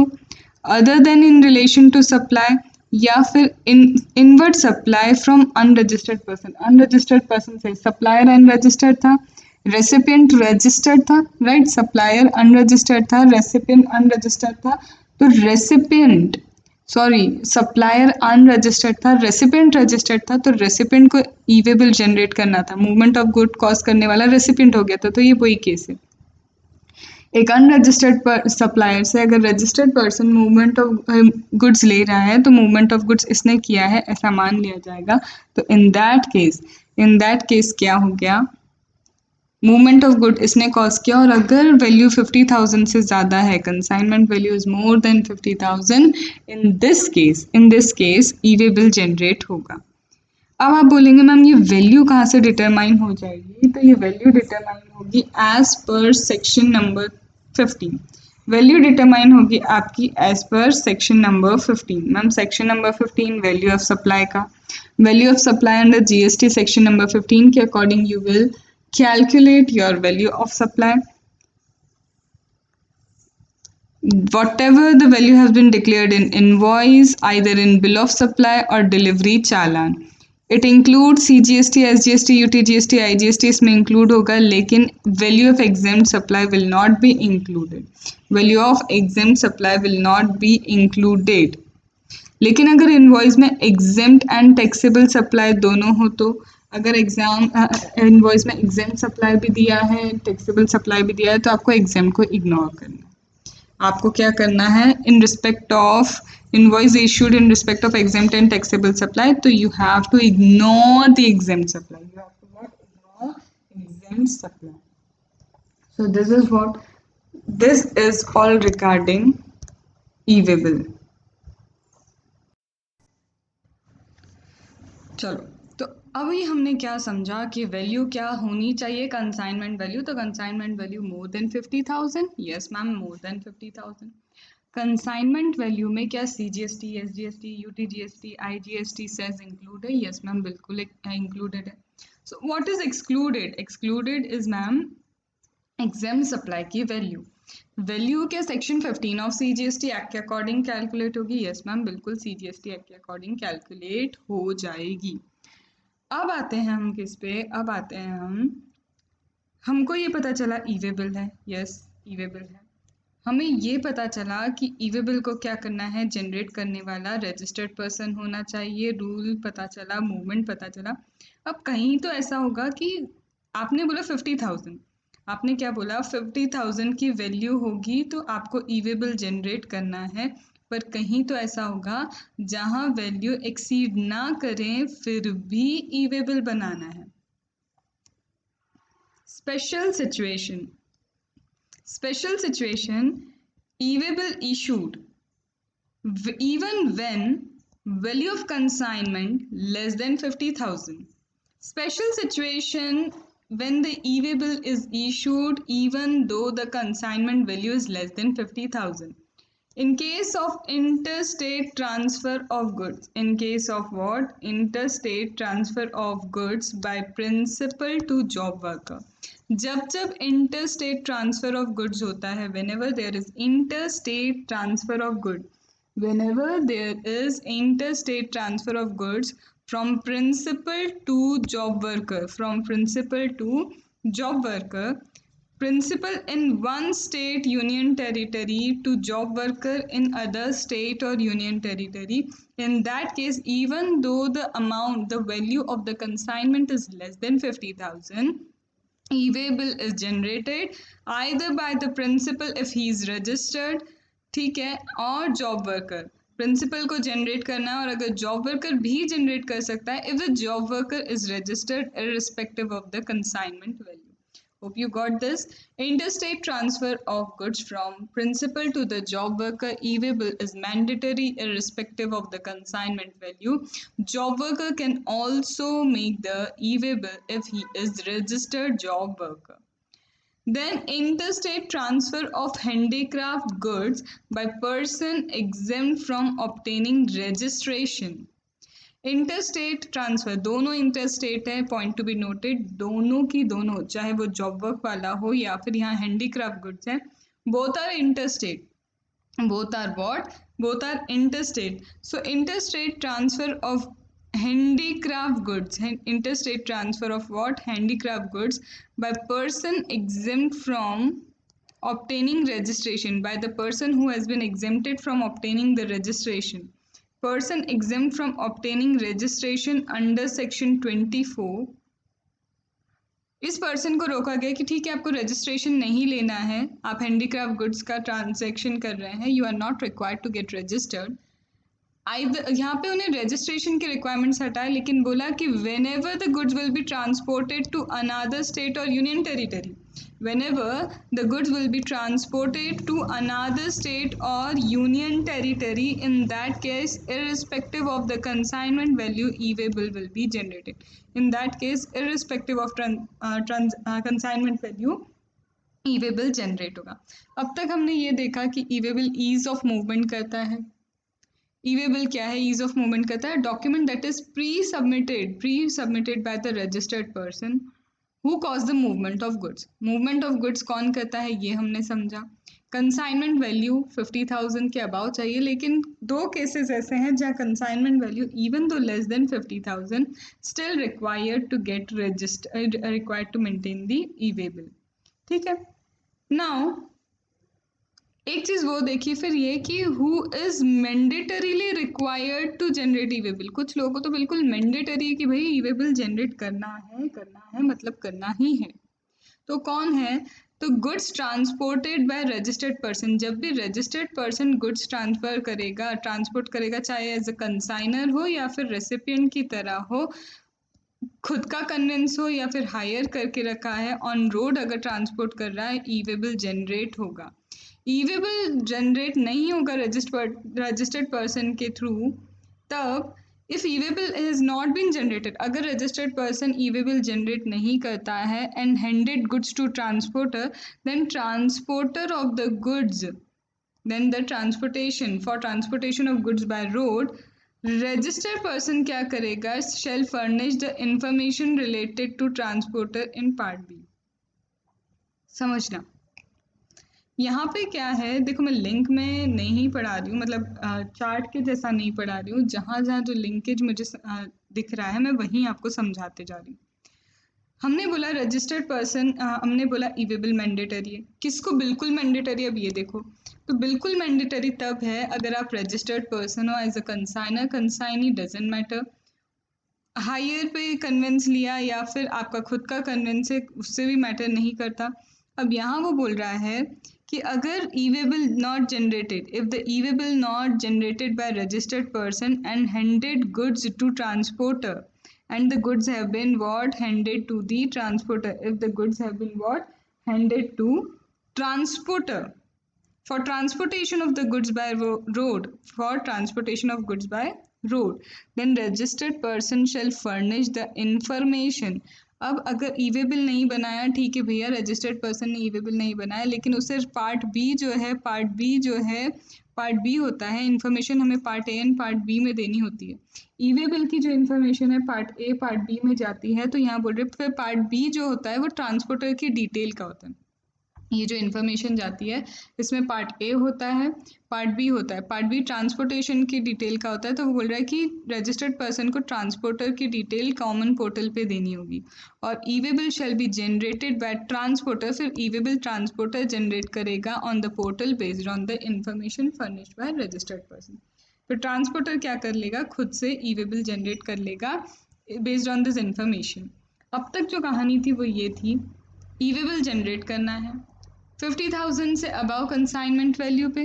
Speaker 1: other than in relation to supply, या फिर inward supply from unregistered person. Unregistered person से supplier unregistered था, recipient registered था, right? Supplier unregistered था, recipient unregistered था, तो recipient सॉरी सप्लायर अनरजिस्टर्ड था, रेसिपिएंट रजिस्टर्ड था, तो रेसिपिएंट को ई वे बिल जनरेट करना था, मूवमेंट ऑफ गुड कॉज करने वाला रेसिपिएंट हो गया था, तो ये वही केस है। एक अनरजिस्टर्ड सप्लायर से अगर registered person movement of goods ले रहा है तो मूवमेंट ऑफ गुड्स इसने किया है ऐसा मान लिया जाएगा। तो इन दैट केस क्या हो गया, मूवमेंट ऑफ गुड इसने कॉज किया, और अगर वैल्यू 50,000 से ज़्यादा है, consignment value is more than 50,000, in this case E way bill generate होगा। अब आप बोलेंगे मैम ये वैल्यू कहाँ से डिटरमाइन हो जाएगी, तो ये वैल्यू डिटरमाइन होगी as per section number 15। Value determine होगी आपकी as per section number 15। Ma'am section number 15 value of supply का, value of supply under GST section number 15 के according you will calculate your value of supply. Whatever the value has been declared in invoice, either in bill of supply or delivery challan. It includes CGST, SGST, UTGST, IGST इसमें include होगा, लेकिन value of exempt supply will not be included. Value of exempt supply will not be included. लेकिन अगर invoice में exempt and taxable supply दोनों हो, तो अगर इन्वॉइस में एग्जेम्प्ट सप्लाई भी दिया है, टैक्सेबल सप्लाई भी दिया है, तो आपको एग्जेम्प्ट को इग्नोर करना है। आपको क्या करना है, in respect of invoice issued in respect of exempt and taxable supply, तो you have to ignore the exempt supply, you have to not ignore exempt supply. So this is all regarding E way bill. चलो, तो अभी हमने क्या समझा कि value क्या होनी चाहिए, कंसाइनमेंट वैल्यू। तो consignment value more than 50,000, yes ma'am more than 50,000। Consignment value में क्या CGST, SGST, UTGST, IGST cess include है, यस मैम बिल्कुल इंक्लूडेड है। So what is excluded, excluded is ma'am exempt supply की वैल्यू। वैल्यू क्या section 15 of CGST act के according calculate होगी, yes ma'am बिल्कुल सीजीएसटी एक्ट के अकॉर्डिंग कैलकुलेट हो जाएगी। अब आते हैं हम किस पे, अब आते हैं हमको ये पता चला ई वे बिल है, यस ई वे बिल है। हमें ये पता चला कि ई वे बिल को क्या करना है, जनरेट करने वाला रजिस्टर्ड पर्सन होना चाहिए, रूल पता चला, मूवमेंट पता चला। अब कहीं तो ऐसा होगा कि आपने बोला 50,000, आपने क्या बोला 50,000 की वैल्यू होगी तो आपको ई वे बिल जनरेट करना है, पर कहीं तो ऐसा होगा जहां वैल्यू एक्सीड ना करें फिर भी ई वे बिल बनाना है। Special situation, E way bill issued even when value of consignment less than 50,000. Special situation when the e-way bill is issued even though the consignment value is less than 50,000. In case of interstate transfer of goods, in case of what? Interstate transfer of goods by principal to job worker. जब interstate transfer of goods होता है, whenever there is interstate transfer of goods, whenever there is interstate transfer of goods from principal to job worker, from principal to job worker, principal in one state union territory to job worker in other state or union territory, in that case even though the amount, the value of the consignment is less than 50,000, e-way bill is generated either by the principal if he is registered, ठीक है, और job worker. Principal को generate करना है और अगर job worker भी generate कर सकता है if the job worker is registered irrespective of the consignment value. Hope you got this. Interstate transfer of goods from principal to the job worker e-way bill is mandatory irrespective of the consignment value. Job worker can also make the e-way bill if he is registered job worker. Then interstate transfer of handicraft goods by person exempt from obtaining registration. Interstate transfer, दोनों interstate है, point to be noted, दोनों की दोनों, चाहे वो job work वाला हो या फिर यहाँ हैंडीक्राफ्ट गुड्स है, both are interstate, both are what, both are interstate. So interstate transfer of handicraft goods, interstate transfer of what, handicraft goods by person exempt from obtaining registration, by the person who has been exempted from obtaining the registration, person exempt from obtaining registration under section 24, इस person को रोका गया कि ठीक है आपको registration नहीं लेना है, आप हैंडीक्राफ्ट गुड्स का ट्रांजैक्शन कर रहे हैं, you are not required to get registered. यहाँ पे उन्हें रजिस्ट्रेशन के रिक्वायरमेंट्स हटाए, लेकिन बोला कि whenever the goods will be transported to another state और union territory, whenever the goods will be transported to another state or union territory, in that case irrespective of the consignment value e-way bill will be generated, in that case irrespective of consignment value e way bill generate होगा। अब तक हमने ये देखा कि e way bill ease of movement करता है। E-way bill क्या है? ईज ऑफ मूवमेंट करता है document that is pre submitted by the registered person who cause the movement of goods. Movement of goods कौन करता है ये हमने समझा। कंसाइनमेंट वैल्यू 50,000 के अबाव चाहिए, लेकिन दो केसेस ऐसे हैं जहाँ consignment value even though less than 50,000 still required to get registered, required to maintain the e-way bill. ठीक है, नाउ एक चीज वो देखिए फिर ये कि who is mandatorily required to generate e way bill. कुछ लोगों को तो बिल्कुल मैंडेटरी है कि भाई ई-वे बिल जनरेट करना है मतलब करना ही है। तो कौन है? तो goods transported by registered person. जब भी रजिस्टर्ड पर्सन गुड्स ट्रांसपोर्ट करेगा, चाहे एज अ कंसाइनर हो या फिर रेसिपिएंट की तरह हो, खुद का कन्वेंस हो या फिर हायर करके रखा है, ऑन रोड अगर ट्रांसपोर्ट कर रहा है, ई-वे बिल जनरेट होगा। ई-वे बिल जनरेट नहीं होगा रजिस्टर्ड पर्सन के थ्रू तब, if E way bill has not been generated, अगर registered person E way bill generate नहीं करता है and handed goods to transporter, then transporter of the goods, then the transportation for transportation of goods by road, registered person क्या करेगा? Shall furnish the information related to transporter in part B. समझना यहाँ पे क्या है, देखो मैं link में नहीं पढ़ा रही हूँ, मतलब चार्ट के जैसा नहीं पढ़ा रही हूँ, जहाँ जहाँ जो लिंकेज मुझे दिख रहा है मैं वहीं आपको समझाते जा रही हूँ। हमने बोला रजिस्टर्ड पर्सन, हमने बोला ई-वे बिल मैंडेटरी है। किसको बिल्कुल मैंडेटरी? अब ये देखो, तो बिल्कुल मैंडेटरी तब है अगर आप रजिस्टर्ड पर्सन हो as a consignor, consignee doesn't matter, hire पे कन्वेंस लिया या फिर आपका खुद का कन्वेंस है, उससे भी मैटर नहीं करता। अब यहाँ वो बोल रहा है कि अगर e way bill not generated, if the e-way bill not generated by registered person and handed goods to transporter, and the goods have been what, handed to the transporter, if the goods have been what, handed to transporter for transportation of the goods by road, for transportation of goods by road, then registered person shall furnish the information। अब अगर e way bill नहीं बनाया, ठीक है भैया, registered person ने e-way bill नहीं बनाया, लेकिन उसे पार्ट बी होता है, इन्फॉर्मेशन हमें part A and part B में देनी होती है। ई-वे बिल की जो इन्फॉर्मेशन है पार्ट ए पार्ट बी में जाती है, तो यहाँ बोल रहे फिर पार्ट बी जो होता है वो ट्रांसपोर्टर की डिटेल का होता है। ये जो इन्फॉर्मेशन जाती है इसमें पार्ट ए होता है, पार्ट बी होता है। पार्ट बी ट्रांसपोर्टेशन की डिटेल का होता है, तो वो बोल रहा है कि रजिस्टर्ड पर्सन को ट्रांसपोर्टर की डिटेल कॉमन पोर्टल पे देनी होगी। और e-way bill shall be generated bye transporter, फिर ई-वे बिल ट्रांसपोर्टर जनरेट करेगा on the portal based on the information furnished bye registered person. फिर ट्रांसपोर्टर क्या कर लेगा? खुद से ई-वे बिल जनरेट कर लेगा बेस्ड ऑन दिस इन्फॉर्मेशन। अब तक जो कहानी थी वो ये थी, ई-वे बिल जनरेट करना है 50,000 से अबाव कंसाइनमेंट वैल्यू पे,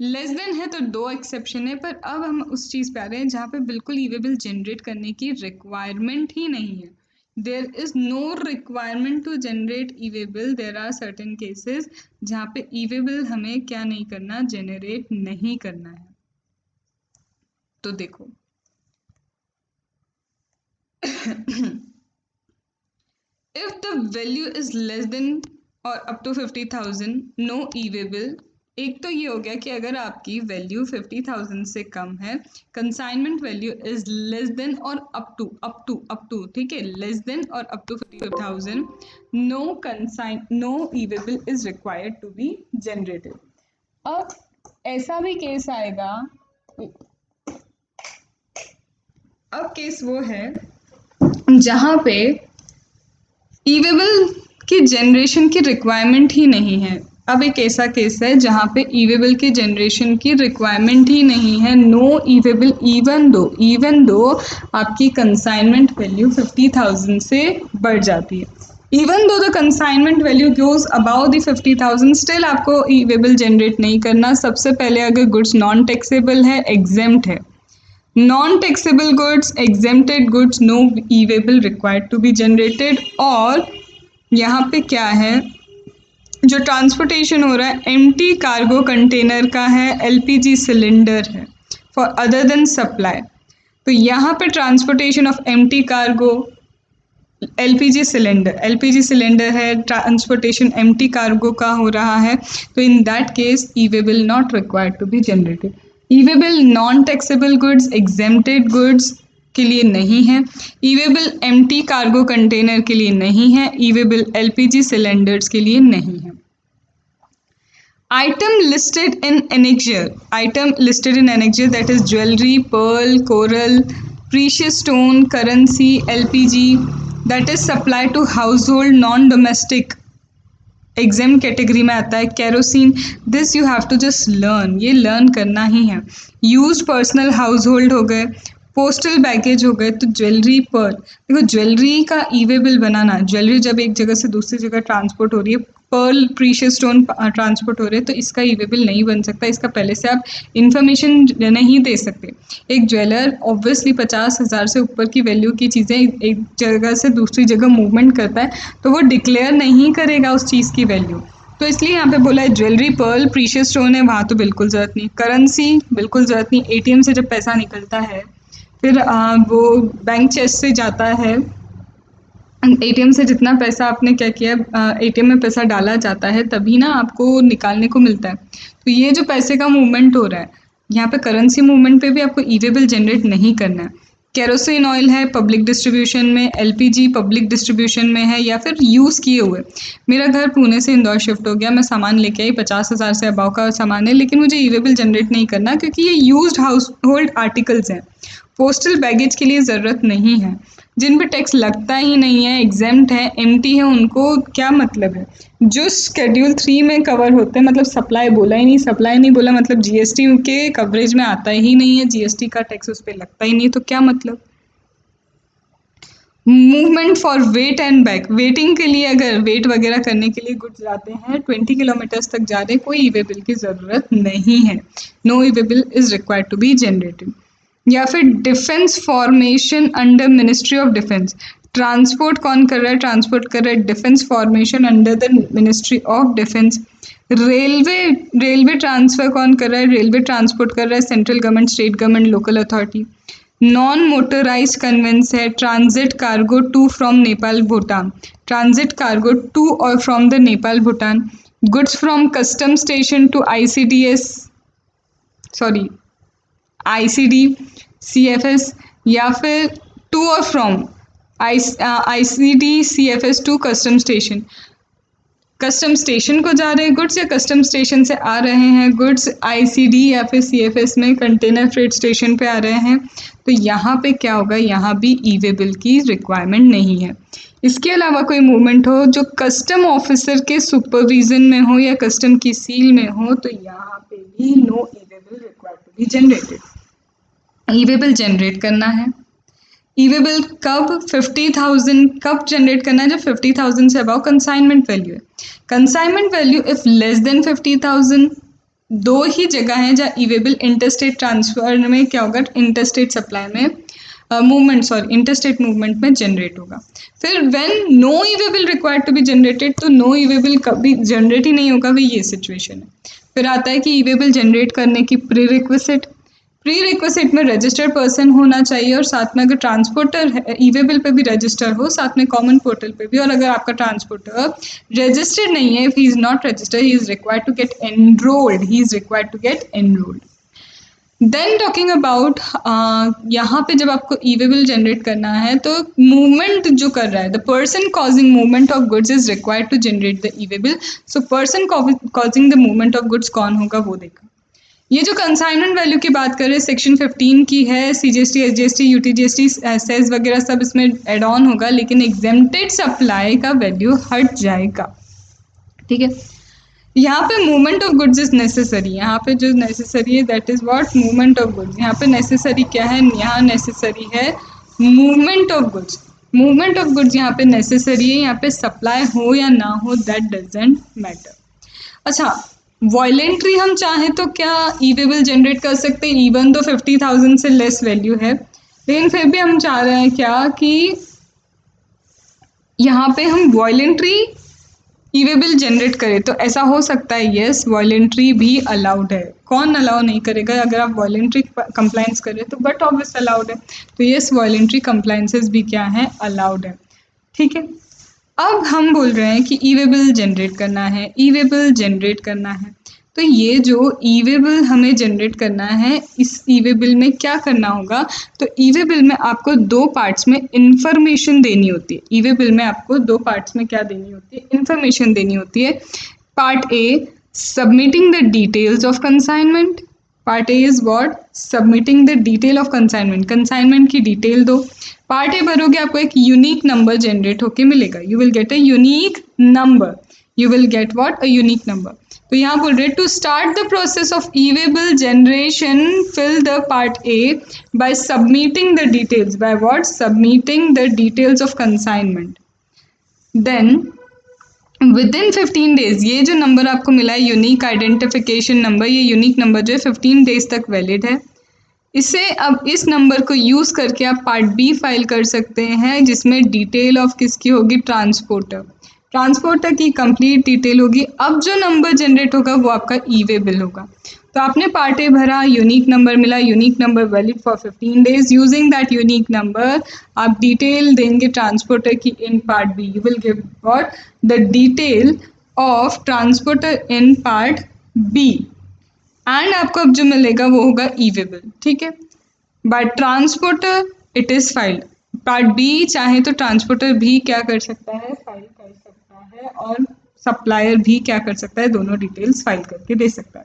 Speaker 1: लेस देन है तो दो एक्सेप्शन है, पर अब हम उस चीज़ पे आ रहे हैं जहाँ पे बिल्कुल ई-वे बिल जनरेट करने की रिक्वायरमेंट ही नहीं है। There is no requirement to generate e way bill. There are certain cases जहाँ पे ई-वे बिल हमें क्या नहीं करना, जनरेट नहीं करना है। तो देखो if the value is less than or up to 50,000, no e-way bill एक तो ये हो गया कि अगर आपकी वैल्यू 50,000 से कम है, consignment value is less than और अप टू, ठीक है, लेस देन और up to 50,000, no E way bill is required to be generated. अब ऐसा भी केस आएगा, अब केस वो है जहां पे ईवेबल की जनरेशन की रिक्वायरमेंट ही नहीं है। अब एक ऐसा केस है जहां पे ईवेबल की जनरेशन की रिक्वायरमेंट ही नहीं है, नो ईवेबल, इवन दो आपकी कंसाइनमेंट वैल्यू 50,000 से बढ़ जाती है। Even though the consignment value goes above the 50,000, still आपको ईवेबल जनरेट नहीं करना। सबसे पहले अगर गुड्स नॉन टैक्सेबल है, एग्जेम्प्ट है, non taxable goods, exempted goods, no E way bill required to be generated. और यहाँ पे क्या है, जो ट्रांसपोर्टेशन हो रहा है एम्प्टी कार्गो कंटेनर का है, एलपीजी सिलेंडर है फॉर अदर देन सप्लाई। तो यहाँ पे transportation of empty cargo, LPG cylinder है, ट्रांसपोर्टेशन एम्प्टी कार्गो का हो रहा है, तो in that case E way bill not required to be generated. E way bill non taxable goods, exempted goods के लिए नहीं है, ईवेबल एम्प्टी कार्गो कंटेनर के लिए नहीं है, ईवेबल एलपीजी सिलेंडर्स के लिए नहीं है। Item listed in annexure, that is jewelry, pearl, coral, precious stone, currency, LPG, that is supplied to household non-domestic, exempt category में आता है। Kerosene, this you have to just learn, ये लर्न करना ही है। यूज्ड पर्सनल हाउस होल्ड हो गए, postal baggage हो गए। तो ज्वेलरी पर देखो, ज्वेलरी का ईवेबल बनाना, ज्वेलरी जब एक जगह से दूसरी जगह ट्रांसपोर्ट हो रही है, पर्ल प्रीशियस स्टोन ट्रांसपोर्ट हो रहे हैं, तो इसका ईवेबल नहीं बन सकता, इसका पहले से आप इन्फॉर्मेशन नहीं दे सकते। एक ज्वेलर ऑब्वियसली 50,000 से ऊपर की वैल्यू की चीज़ें एक जगह से दूसरी जगह मूवमेंट करता है, तो वो डिक्लेयर नहीं करेगा उस चीज़ की वैल्यू। तो इसलिए यहाँ पे बोला है ज्वेलरी, पर्ल, प्रीशियस स्टोन है, वहाँ तो बिल्कुल ज़रूरत नहीं। करेंसी बिल्कुल ज़रूरत नहीं, एटीएम से जब पैसा निकलता है, फिर वो बैंक चेस्ट से जाता है, एटीएम से जितना पैसा आपने क्या किया, एटीएम में पैसा डाला जाता है, तभी ना आपको निकालने को मिलता है। तो ये जो पैसे का मूवमेंट हो रहा है, यहाँ पे करेंसी मूवमेंट पे भी आपको ईवेबल जनरेट नहीं करना है। केरोसिन ऑयल है पब्लिक डिस्ट्रीब्यूशन में, एलपीजी पब्लिक डिस्ट्रीब्यूशन में है, या फिर यूज़ किए हुए। मेरा घर पुणे से इंदौर शिफ्ट हो गया, मैं सामान लेके आई, 50,000 से अबाव का सामान है, लेकिन मुझे ईवेबल जनरेट नहीं करना क्योंकि ये यूज्ड हाउस होल्ड आर्टिकल्स हैं। पोस्टल बैगेज के लिए ज़रूरत नहीं है, जिन पे टैक्स लगता ही नहीं है, एग्जेम्प्ट है, एम्प्टी है, उनको क्या मतलब है। जो शेड्यूल 3 में कवर होते हैं, मतलब सप्लाई बोला ही नहीं, सप्लाई नहीं बोला मतलब जीएसटी के कवरेज में आता ही नहीं है, जीएसटी का टैक्स उस पर लगता ही नहीं, तो क्या मतलब। Movement for wait and back, waiting के लिए, अगर वेट वगैरह करने के लिए गुड्स जाते हैं, 20 किलोमीटर्स तक जा रहे हैं, कोई ईवेबल की ज़रूरत नहीं है, no E way bill is required to be generated. या फिर defence formation under ministry of defence, transport कौन कर रहा है, ट्रांसपोर्ट कर रहा है defence formation under the ministry of defence. Railway transfer कौन कर रहा है, रेलवे ट्रांसपोर्ट कर रहा है central government, state government, local authority. Non motorise conveyance है, transit cargo to from Nepal Bhutan, transit cargo to और from the Nepal Bhutan. Goods from custom station to ICD, CFS, या फिर टू और from ICD CFS to custom station. Custom station को जा रहे हैं goods, या कस्टम स्टेशन से आ रहे हैं गुड्स आईसीडी या फिर सीएफएस में कंटेनर फ्रेट स्टेशन पे आ रहे हैं, तो यहाँ पे क्या होगा, यहाँ भी ईवेबल की रिक्वायरमेंट नहीं है। इसके अलावा कोई मूवमेंट हो जो कस्टम ऑफिसर के सुपरविजन में हो या कस्टम की सील में हो, तो यहाँ पे भी no E way bill required to be generated. E way bill generate करना है, ईवेबल कब, 50,000 कब जनरेट करना है, जब 50,000 से अबाउ कंसाइनमेंट वैल्यू है। Consignment value if less than 50,000, दो ही जगह हैं जहाँ ईवेबल इंटरस्टेट ट्रांसफर में क्या होगा, इंटरस्टेट सप्लाई में इंटरस्टेट मूवमेंट में जनरेट होगा। फिर when no E way bill required to be generated, तो नो ईवेबल कभी जनरेट ही नहीं होगा, भाई ये सिचुएशन है। फिर आता है कि ईवेबल जनरेट करने की प्रीरिक्विजिट प्री रिक्वेस्ट में रजिस्टर्ड पर्सन होना चाहिए और साथ में अगर ट्रांसपोर्टर है ईवेबल पे भी रजिस्टर हो, साथ में कॉमन पोर्टल पे भी। और अगर आपका ट्रांसपोर्टर रजिस्टर्ड नहीं है, if he is not registered, he is required to get enrolled, he is required to get enrolled. Then talking about यहाँ पे जब आपको ईवेबल जनरेट करना है तो मूवमेंट जो कर रहा है, the person causing movement of goods is required to generate the E way bill. So person causing the movement of goods कौन होगा वो देखा। ये जो कंसाइनमेंट वैल्यू की बात करें सेक्शन 15 की है, सीजीएसटी, एसजीएसटी, यूटीजीएसटी, सेस वगैरह सब इसमें एड ऑन होगा, लेकिन एग्जेम्प्टेड सप्लाई का वैल्यू हट जाएगा। ठीक है, यहाँ पे movement of goods is necessary, यहाँ पे जो नेसेसरी है that is what, movement of goods. यहाँ पे नेसेसरी क्या है, यहाँ नेसेसरी है movement of goods. Movement of goods यहाँ पे नेसेसरी है, यहाँ पे सप्लाई हो या ना हो दैट डजेंट मैटर। अच्छा, वॉलेंट्री हम चाहें तो क्या ईवेबल जनरेट कर सकते हैं, इवन तो 50,000 से लेस वैल्यू है, लेकिन फिर भी हम चाह रहे हैं क्या कि यहाँ पे हम वॉलेंट्री ईवेबल जनरेट करें, तो ऐसा हो सकता है। यस, वॉलेंट्री भी अलाउड है। कौन अलाउ नहीं करेगा अगर आप वॉलेंट्री कंप्लाइंस करें तो, बट ऑब्वियस अलाउड है। तो यस, वॉलेंट्री कंप्लाइंसेस भी क्या है, अलाउड है। ठीक है, अब हम बोल रहे हैं कि ईवेबल जनरेट करना है, ईवेबल जनरेट करना है। तो ये जो ईवेबल हमें जनरेट करना है, इस ईवेबल में क्या करना होगा, तो ईवेबल में आपको दो पार्ट्स में इंफॉर्मेशन देनी होती है। ईवेबल में आपको दो पार्ट्स में क्या देनी होती है, इंफॉर्मेशन देनी होती है। Part A, submitting the details of consignment. Part A is what, submitting the detail of consignment, consignment की डिटेल दो। पार्ट ए भरोगे आपको एक यूनिक नंबर जनरेट होके मिलेगा, you will get a unique number, you will get what, a unique number. तो यहाँ बोल रहे to start the process of E way bill generation fill the part A by submitting the details, by what, submitting the details of consignment. Then within 15 days, ये जो नंबर आपको मिला है यूनिक आइडेंटिफिकेशन नंबर, ये यूनिक नंबर जो है 15 डेज तक वैलिड है। इससे अब इस नंबर को यूज़ करके आप पार्ट बी फाइल कर सकते हैं, जिसमें डिटेल ऑफ किसकी होगी, ट्रांसपोर्टर, ट्रांसपोर्टर की कंप्लीट डिटेल होगी। अब जो नंबर जनरेट होगा वो आपका ईवेबल होगा। तो आपने पार्ट ए भरा, यूनिक नंबर मिला, unique number valid for 15 days. Using that unique number आप डिटेल देंगे ट्रांसपोर्टर की in part B, you will give what, the detail of transporter in part B, and आपको अब जो मिलेगा वो होगा ईवेबल। ठीक है, by transporter it is filed. Part B चाहे तो ट्रांसपोर्टर भी क्या कर सकता है, फाइल कर सकता है, और सप्लायर भी क्या कर सकता है, दोनों डिटेल्स फाइल करके दे सकता है।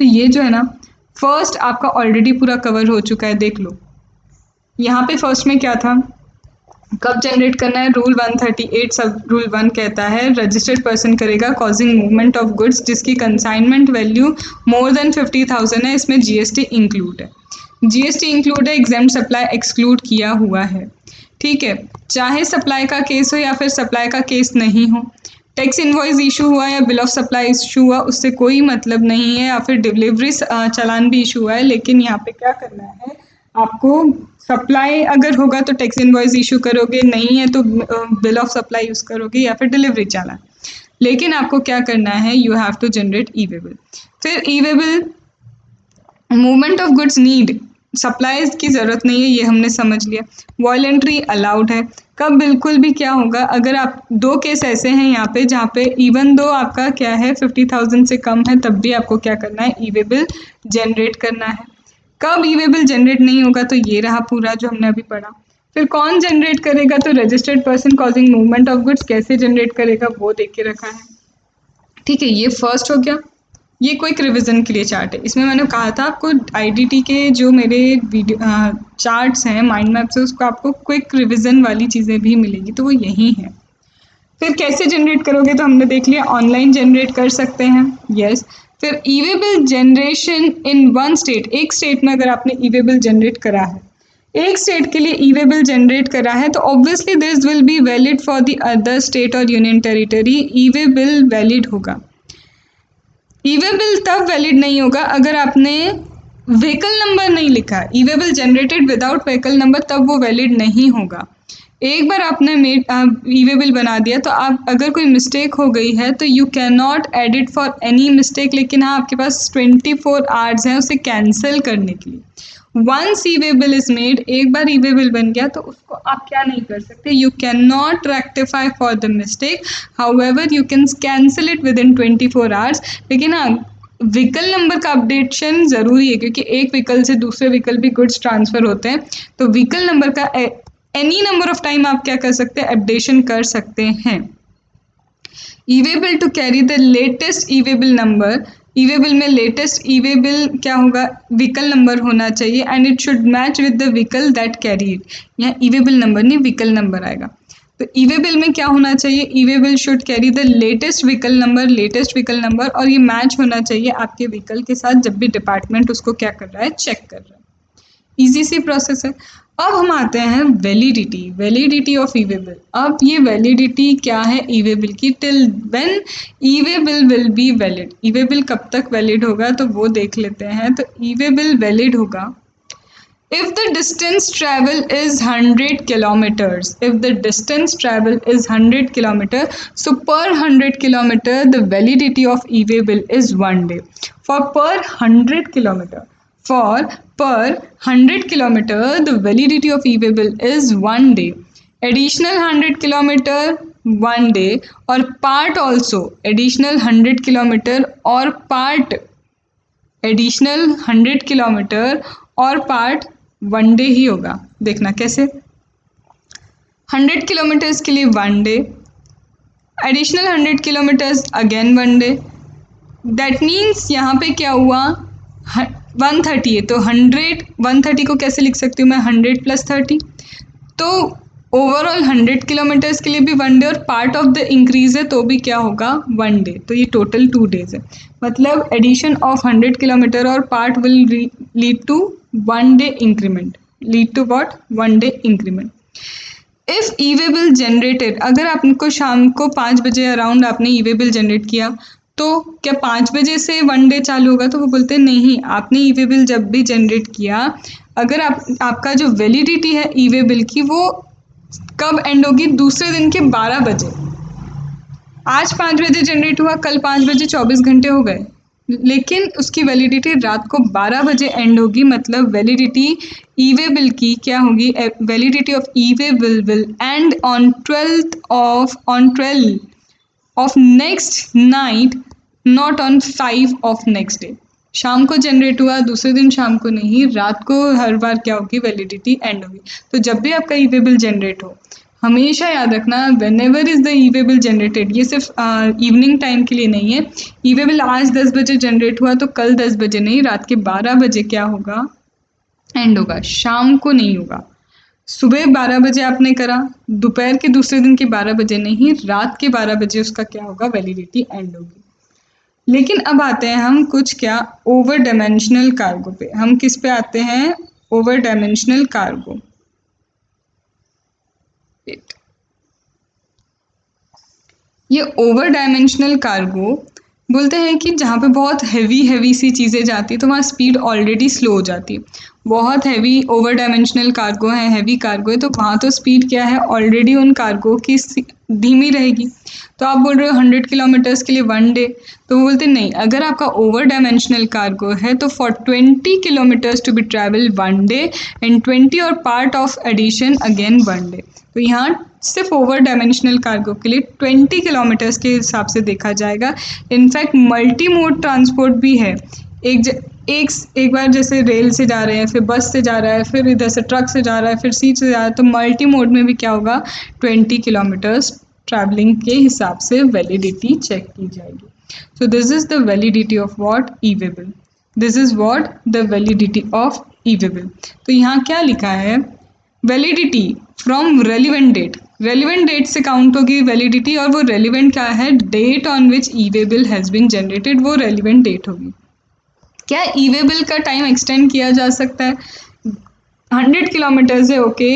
Speaker 1: तो ये जो है ना, फर्स्ट आपका ऑलरेडी पूरा कवर हो चुका है, देख लो। यहाँ पे फर्स्ट में क्या था, कब जनरेट करना है, रूल 138 सब रूल 1 कहता है रजिस्टर्ड पर्सन करेगा कॉजिंग मूवमेंट ऑफ गुड्स जिसकी कंसाइनमेंट वैल्यू मोर देन 50,000 है, इसमें जीएसटी इंक्लूड है, जीएसटी इंक्लूड है, एग्जेम्प्ट सप्लाई एक्सक्लूड किया हुआ है। ठीक है, चाहे सप्लाई का केस हो या फिर सप्लाई का केस नहीं हो, टैक्स इनवॉइस इशू हुआ या बिल ऑफ सप्लाई इशू हुआ, उससे कोई मतलब नहीं है, या फिर डिलीवरी चालान भी इशू हुआ है, लेकिन यहाँ पे क्या करना है आपको, सप्लाई अगर होगा तो टैक्स इनवॉइस इशू करोगे, नहीं है तो बिल ऑफ सप्लाई यूज़ करोगे या फिर डिलीवरी चालान, लेकिन आपको क्या करना है, you have to generate E way bill. फिर E way bill movement of goods need, supplies की ज़रूरत नहीं है, ये हमने समझ लिया। वॉलेंट्री अलाउड है, कब बिल्कुल भी क्या होगा, अगर आप दो केस ऐसे हैं यहाँ पे जहाँ पे इवन दो आपका क्या है 50,000 से कम है, तब भी आपको क्या करना है, ईवेबल जनरेट करना है। कब ईवेबल जनरेट नहीं होगा, तो ये रहा पूरा जो हमने अभी पढ़ा। फिर कौन जनरेट करेगा, तो registered person causing movement of goods कैसे जनरेट करेगा वो देख के रखा है। ठीक है, ये फर्स्ट हो गया। ये क्विक रिवीजन के लिए चार्ट है, इसमें मैंने कहा था आपको आईडीटी के जो मेरे वीडियो चार्ट्स हैं माइंड मैप से, उसको आपको क्विक रिवीजन वाली चीज़ें भी मिलेगी, तो वो यही है। फिर कैसे जनरेट करोगे, तो हमने देख लिया ऑनलाइन जनरेट कर सकते हैं, यस। फिर ईवेबल जनरेशन इन वन स्टेट, एक स्टेट में अगर आपने ईवेबल जनरेट करा है, एक स्टेट के लिए ईवेबल जनरेट करा है, तो obviously this will be valid for the other state और यूनियन टेरिटरी, ईवेबल वैलिड होगा। ईवेबल तब वैलिड नहीं होगा अगर आपने व्हीकल नंबर नहीं लिखा, ईवेबल जनरेटेड विदाउट व्हीकल नंबर, तब वो वैलिड नहीं होगा। एक बार आपने ईवेबल बना दिया, तो आप अगर कोई मिस्टेक हो गई है तो you can not edit for any mistake, लेकिन हाँ आपके पास 24 आवर्स हैं उसे कैंसिल करने के लिए। Once e way bill is made, एक बार ई वे बिल बन गया तो उसको आप क्या नहीं कर सकते, you can not rectify for the mistake, however you can cancel it with in 24 hours. लेकिन हाँ, व्हीकल नंबर का अपडेशन ज़रूरी है, क्योंकि एक व्हीकल से दूसरे व्हीकल भी गुड्स ट्रांसफ़र होते हैं, तो व्हीकल नंबर का एनी नंबर ऑफ टाइम आप क्या कर सकते हैं, अपडेशन कर सकते हैं। E way bill to carry the latest e way bill number, e way bill में लेटेस्ट ई-वे बिल क्या होगा, व्हीकल नंबर होना चाहिए, and it should match with the vehicle that carry it. यहाँ ई-वे बिल नंबर नहीं, व्हीकल नंबर आएगा। तो e way bill में क्या होना चाहिए, e way bill should carry the latest vehicle number, latest vehicle number, और ये मैच होना चाहिए आपके व्हीकल के साथ जब भी डिपार्टमेंट उसको क्या कर रहा है, चेक कर रहा है। इजी सी प्रोसेस है। अब हम आते हैं validity, validity of e way bill. अब ये वैलिडिटी क्या है ई वे बिल की, till when E way bill will be valid. E way bill कब तक वैलिड होगा तो वो देख लेते हैं। तो ई वे बिल वैलिड होगा if the distance travel is 100 kilometers, if the distance travel is 100 kilometer, so per 100 kilometer the validity of e-way bill is 1 day. For per 100 kilometer, for per 100 kilometer the validity of e-way bill is 1 day. Additional 100 kilometer 1 day, or part also additional 100 kilometer or part additional 100 kilometre or part 1 day ही होगा। देखना कैसे, 100 kilometres के लिए 1 day, additional 100 kilometres again 1 day. That means यहाँ पे क्या हुआ, 130 है तो 100, 130 को कैसे लिख सकती हूँ मैं, 100 + 30। तो ओवरऑल 100 किलोमीटर्स के लिए भी 1 डे, और पार्ट ऑफ द इंक्रीज है तो भी क्या होगा, 1 डे। तो ये टोटल 2 डेज है। मतलब addition of 100 kilometre or part will lead to 1 day increment, lead to what, 1 day increment. If e way bill generated, अगर आपको शाम को 5 बजे अराउंड आपने ई वे बिल जनरेट किया, तो क्या 5 बजे से 1 डे चालू होगा, तो वो बोलते हैं नहीं, आपने ई वे बिल जब भी जनरेट किया, अगर आपका जो वैलिडिटी है ई वे बिल की वो कब एंड होगी, दूसरे दिन के 12 बजे। आज 5 बजे जनरेट हुआ, कल 5 बजे 24 घंटे हो गए, लेकिन उसकी वैलिडिटी रात को 12 बजे एंड होगी। मतलब वैलिडिटी ई वे बिल की क्या होगी, validity of e way bill will and on 12 of next night, not on 5 of next day. शाम को जनरेट हुआ, दूसरे दिन शाम को नहीं, रात को हर बार क्या होगी, वैलिडिटी एंड होगी। तो जब भी आपका ई वे बिल जनरेट हो, हमेशा याद रखना, when ever is the E way bill generated, ये सिर्फ इवनिंग टाइम के लिए नहीं है। ई वे बिल आज 10 बजे जनरेट हुआ तो कल 10 बजे नहीं, रात के 12 बजे क्या होगा, एंड होगा, शाम को नहीं होगा। सुबह 12 बजे आपने करा, दोपहर के दूसरे दिन के 12 बजे नहीं, रात के 12 बजे उसका क्या होगा, वैलिडिटी एंड होगी। लेकिन अब आते हैं हम कुछ क्या, ओवर डायमेंशनल कार्गो पे। हम किस पे आते हैं, ओवर डायमेंशनल कार्गो। ये ओवर डायमेंशनल कार्गो बोलते हैं कि जहाँ पे बहुत हैवी सी चीज़ें जाती है तो वहाँ स्पीड ऑलरेडी स्लो हो जाती है। बहुत हैवी ओवर डायमेंशनल कार्गो है, हैवी कार्गो है, तो वहाँ तो स्पीड क्या है, ऑलरेडी उन कार्गो की धीमी रहेगी। तो आप बोल रहे हो 100 किलोमीटर्स के लिए 1 डे, तो वो बोलते नहीं, अगर आपका ओवर डायमेंशनल कार्गो है तो for 20 kilometres to be travel 1 day and 20 or part of addition again 1 day. तो यहाँ सिर्फ ओवर डायमेंशनल कार्गो के लिए 20 किलोमीटर्स के हिसाब से देखा जाएगा। इनफैक्ट मल्टी मोड ट्रांसपोर्ट भी है, एक बार जैसे रेल से जा रहे हैं, फिर बस से जा रहा है, फिर इधर से ट्रक से जा रहा है, फिर सीट से जा रहा है, तो मल्टी मोड में भी क्या होगा, 20 किलोमीटर्स ट्रैवलिंग के हिसाब से वैलिडिटी चेक की जाएगी। So this is the validity of what, E way bill. This is what the validity of e way bill. तो यहाँ क्या लिखा है, validity from relevant date, relevant date से काउंट होगी वैलिडिटी, और वो रेलिवेंट क्या है, date on which e way bill has been generated, वो रेलिवेंट डेट होगी। क्या ई वे बिल का टाइम एक्सटेंड किया जा सकता है, 100 किलोमीटर्स है ओके,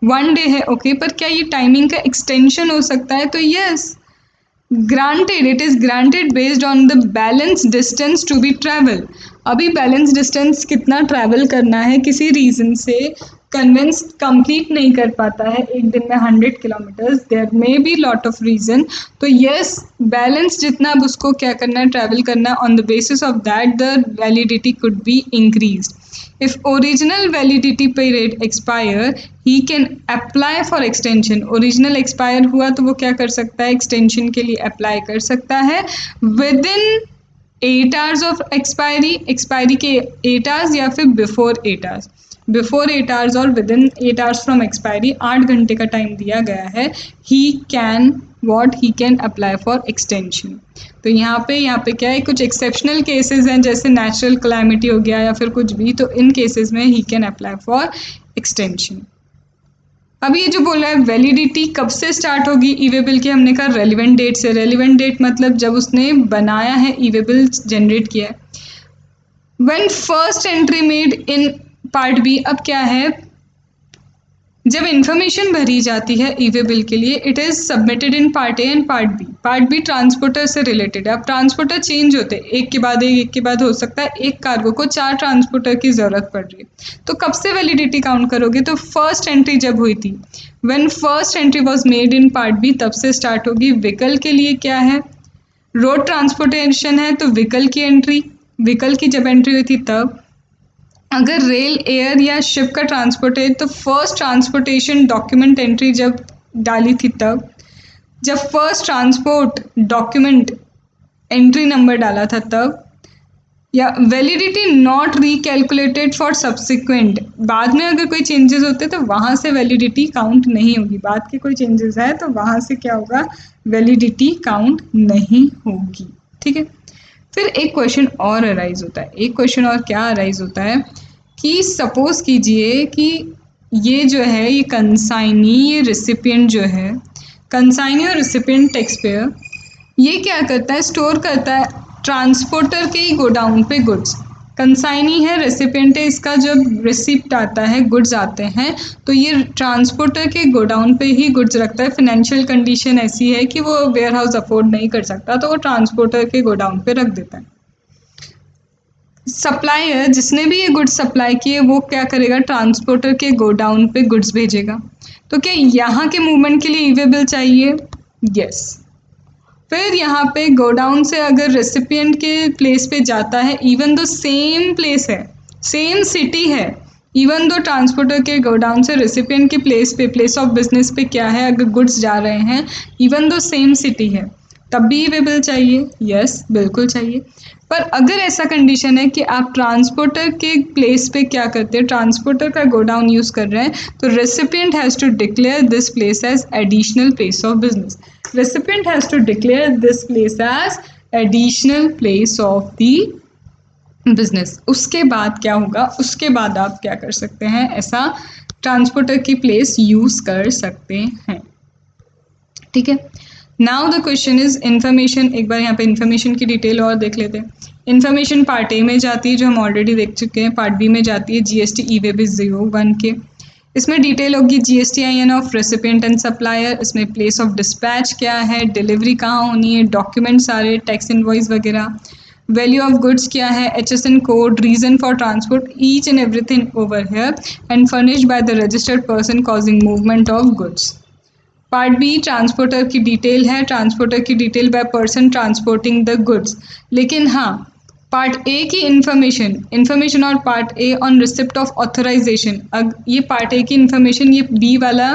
Speaker 1: 1 डे है ओके, पर क्या ये टाइमिंग का एक्सटेंशन हो सकता है, तो yes, granted, it is granted based on the balance distance to be travel. अभी बैलेंस डिस्टेंस कितना ट्रैवल करना है, किसी रीज़न से कन्वेंस कंप्लीट नहीं कर पाता है एक दिन में 100 kilometres, there may be lot of reason, तो यस, बैलेंस जितना अब उसको क्या करना है, ट्रैवल करना है, on the basis of that the validity could be increase. If original validity period expire, he can apply for extension. Original expire हुआ तो वो क्या कर सकता है, extension के लिए apply कर सकता है within 8 hours of expiry, expiry के 8 hours या फिर before 8 hours. बिफोर 8 hours और with in 8 hours from expiry, 8 घंटे का टाइम दिया गया है. He can apply for extension. तो यहाँ पे क्या है, कुछ एक्सेप्शनल केसेस हैं जैसे नेचुरल क्लैमिटी हो गया या फिर कुछ भी, तो इन केसेस में he can apply for extension. अब ये जो बोला है वैलिडिटी कब से स्टार्ट होगी ई-वे बिल की, हमने कहा रेलिवेंट डेट से. रेलिवेंट डेट मतलब जब उसने बनाया है, ई-वे बिल जनरेट किया है. When first entry made in part B, अब क्या है, जब इंफॉर्मेशन भरी जाती है ई-वे बिल के लिए, it is submitted in part A and part B. Part B transporter से रिलेटेड है. अब ट्रांसपोर्टर चेंज होते हैं, एक के बाद हो सकता है एक कार्गो को 4 ट्रांसपोर्टर की जरूरत पड़ रही है. तो कब से वैलिडिटी काउंट करोगे, तो फर्स्ट एंट्री जब हुई थी, when first entry was made in part B, तब से स्टार्ट होगी. व्हीकल के लिए क्या है, रोड ट्रांसपोर्टेशन है तो व्हीकल की एंट्री, व्हीकल की जब एंट्री हुई थी तब. अगर रेल, एयर या शिप का ट्रांसपोर्ट है तो फर्स्ट ट्रांसपोर्टेशन डॉक्यूमेंट एंट्री जब डाली थी तब. जब first transport document entry number डाला था तब. या वैलिडिटी नॉट रिकैलकुलेटेड फॉर सब्सिक्वेंट, बाद में अगर कोई चेंजेस होते तो वहाँ से वैलिडिटी काउंट नहीं होगी. बाद के कोई चेंजेस है तो वहाँ से क्या होगा, वैलिडिटी काउंट नहीं होगी. ठीक है. फिर एक क्वेश्चन और अराइज होता है. एक क्वेश्चन और क्या अराइज होता है कि सपोज कीजिए कि ये जो है, ये कंसाइनी, ये रिसिपिएंट जो है, कंसाइनी और रिसिपिएंट टैक्स पेयर, ये क्या करता है, स्टोर करता है ट्रांसपोर्टर के ही गोडाउन पे गुड्स. कंसाइनी है, रेसिपिएंट है, इसका जब रिसिप्ट आता है, गुड्स आते हैं, तो ये ट्रांसपोर्टर के गोडाउन पे ही गुड्स रखता है. फाइनेंशियल कंडीशन ऐसी है कि वो वेयर हाउस अफोर्ड नहीं कर सकता, तो वो ट्रांसपोर्टर के गोडाउन पे रख देता है. सप्लायर, जिसने भी ये गुड्स सप्लाई किए, वो क्या करेगा, ट्रांसपोर्टर के गोडाउन पे गुड्स भेजेगा. तो क्या यहाँ के मूवमेंट के लिए ई-वे बिल चाहिए? यस. फिर यहाँ पे गोडाउन से अगर रेसिपिएंट के प्लेस पे जाता है, इवन दो सेम प्लेस है, सेम सिटी है, इवन दो ट्रांसपोर्टर के गोडाउन से रेसिपिएंट के प्लेस पे, प्लेस ऑफ बिजनेस पे क्या है, अगर गुड्स जा रहे हैं, इवन दो सेम सिटी है, तब भी ई-वे बिल चाहिए? यस, बिल्कुल चाहिए. पर अगर ऐसा कंडीशन है कि आप ट्रांसपोर्टर के प्लेस पे क्या करते हैं, ट्रांसपोर्टर का गोडाउन यूज़ कर रहे हैं, तो recipient has to declare this place as additional place of business. Recipient has to declare this place as additional place of the business. उसके बाद क्या होगा, उसके बाद आप क्या कर सकते हैं, ऐसा ट्रांसपोर्टर की प्लेस यूज कर सकते हैं. ठीक है. Now the question is information. एक बार यहाँ पे इन्फॉर्मेशन की डिटेल और देख लेते हैं. इन्फॉर्मेशन पार्ट ए में जाती है, जो हम ऑलरेडी देख चुके हैं. पार्ट बी में जाती है जीएसटी ई-वे बिल 01 के. इसमें डिटेल होगी GSTIN of recipient and supplier. इसमें प्लेस ऑफ डिस्पैच क्या है, डिलीवरी कहाँ होनी है, डॉक्यूमेंट सारे, टैक्स इनवॉइस वगैरह, वैल्यू ऑफ गुड्स क्या है, HSN code, reason for transport, each and everything over here and furnished by the registered person causing movement of goods. Part B transporter की डिटेल है. Transporter की detail by person transporting the goods. लेकिन हाँ, part A की information और part A on receipt of authorisation, अब ये part A की इन्फॉर्मेशन ये बी वाला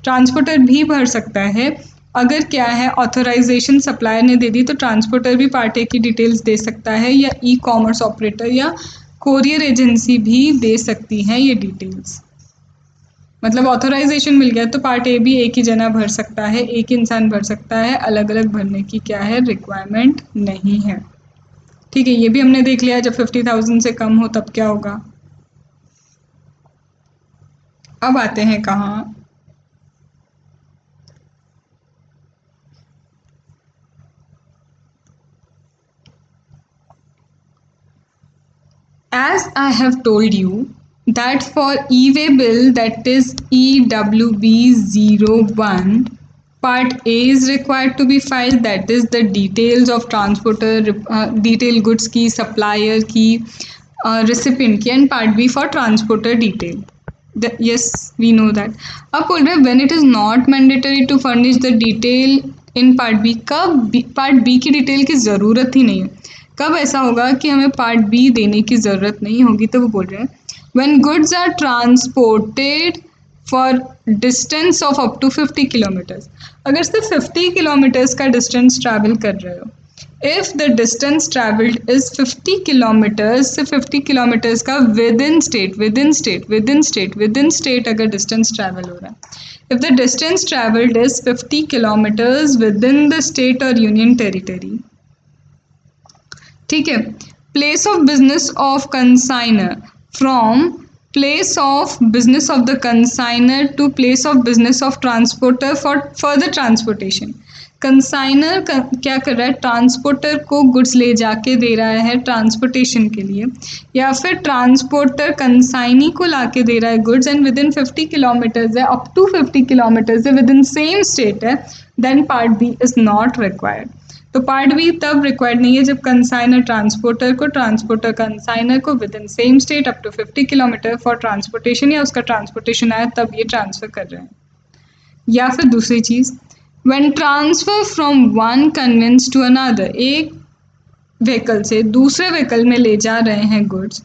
Speaker 1: ट्रांसपोर्टर भी भर सकता है. अगर क्या है, ऑथराइजेशन सप्लायर ने दे दी, तो ट्रांसपोर्टर भी पार्ट ए की डिटेल्स दे सकता है, या ई कॉमर्स ऑपरेटर या कोरियर एजेंसी भी दे सकती हैं ये डिटेल्स. मतलब ऑथराइजेशन मिल गया तो पार्ट ए भी एक ही जना भर सकता है, एक इंसान भर सकता है, अलग अलग भरने की क्या है, रिक्वायरमेंट नहीं है. ठीक है. ये भी हमने देख लिया, जब 50,000 से कम हो तब क्या होगा. अब आते हैं कहाँ, as I have told you that for e-way bill, that is EWB 01, part A is required to be filed, that is the details of transporter, detail goods की, supplier की, recipient की, and part B for transporter detail. Yes, we know that. अब बोल रहे when it is not mandatory to furnish the detail in part B, कब part B की detail की ज़रूरत ही नहीं है. कब ऐसा होगा कि हमें पार्ट बी देने की ज़रूरत नहीं होगी, तो वो बोल रहे हैं when goods are transported for distance of up to 50 kilometers. अगर सिर्फ 50 kilometers का distance travel कर रहे हो, if the distance traveled is 50 kilometers से 50 kilometers का within state अगर distance travel हो रहा है, if the distance traveled is 50 kilometers within the state or union territory, ठीक है, place of business of consignor from place of business of the consignor to place of business of transporter for further transportation. Consignor क्या कर रहा है, transporter को goods ले जाके दे रहा है ट्रांसपोर्टेशन के लिए, या फिर ट्रांसपोर्टर कंसाइनी को लाके दे रहा है goods and within 50 kilometres है, अप टू 50 किलोमीटर्स है, विद इन सेम स्टेट है, then part B is not required. तो पार्ट बी तब रिक्वायर्ड नहीं है जब कंसाइनर ट्रांसपोर्टर को, ट्रांसपोर्टर कंसाइनर को within same state up to 50 kilometre for transportation, या उसका ट्रांसपोर्टेशन आया तब ये ट्रांसफर कर रहे हैं। या फिर दूसरी चीज़, when transfer from one conveyance to another, एक व्हीकल से दूसरे व्हीकल में ले जा रहे हैं गुड्स,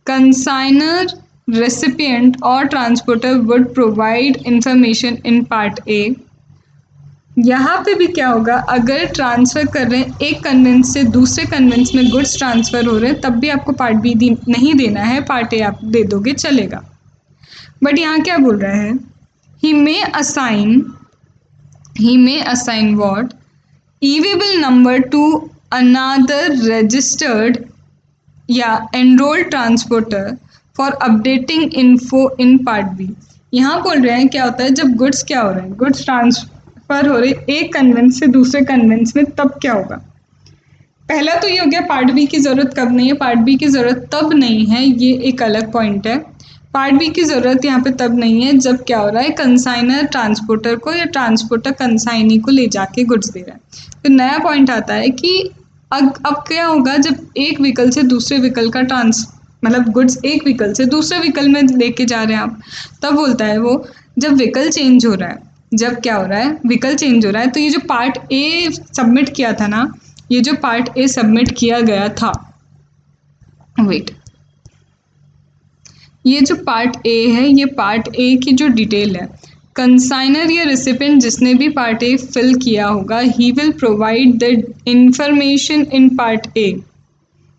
Speaker 1: कंसाइनर, रेसिपिएंट और transporter would provide information in part A. यहाँ पे भी क्या होगा, अगर ट्रांसफ़र कर रहे हैं एक कन्वेंस से दूसरे कन्वेंस में गुड्स ट्रांसफ़र हो रहे हैं, तब भी आपको पार्ट बी नहीं देना है, पार्ट ए आप दे दोगे चलेगा। बट यहाँ क्या बोल रहा है, he may assign what, E way bill number to another registered या enrolled transporter for updating info in part B. यहाँ बोल रहे हैं क्या होता है जब गुड्स क्या हो रहे हैं, गुड्स ट्रांसफर हो रहे एक कन्वेंस से दूसरे कन्वेंस में, तब क्या होगा। पहला तो ये हो गया पार्ट बी की ज़रूरत कब नहीं है, पार्ट बी की ज़रूरत तब नहीं है, ये एक अलग पॉइंट है। पार्ट बी की ज़रूरत यहाँ पे तब नहीं है जब क्या हो रहा है, कंसाइनर ट्रांसपोर्टर को या ट्रांसपोर्टर कंसाइनी को ले जाके गुड्स दे रहा है। फिर नया पॉइंट आता है कि अब क्या होगा जब एक व्हीकल से दूसरे व्हीकल का मतलब गुड्स एक व्हीकल से दूसरे व्हीकल में लेके जा रहे हैं आप, तब बोलता है वो जब व्हीकल चेंज हो रहा है, जब क्या हो रहा है व्हीकल चेंज हो रहा है, तो ये जो पार्ट ए सबमिट किया था ना, ये जो पार्ट ए सबमिट किया गया था, ये जो पार्ट ए है, ये पार्ट ए की जो डिटेल है, कंसाइनर या रेसिपिएंट जिसने भी पार्ट ए फिल किया होगा, he will provide the information in part ए।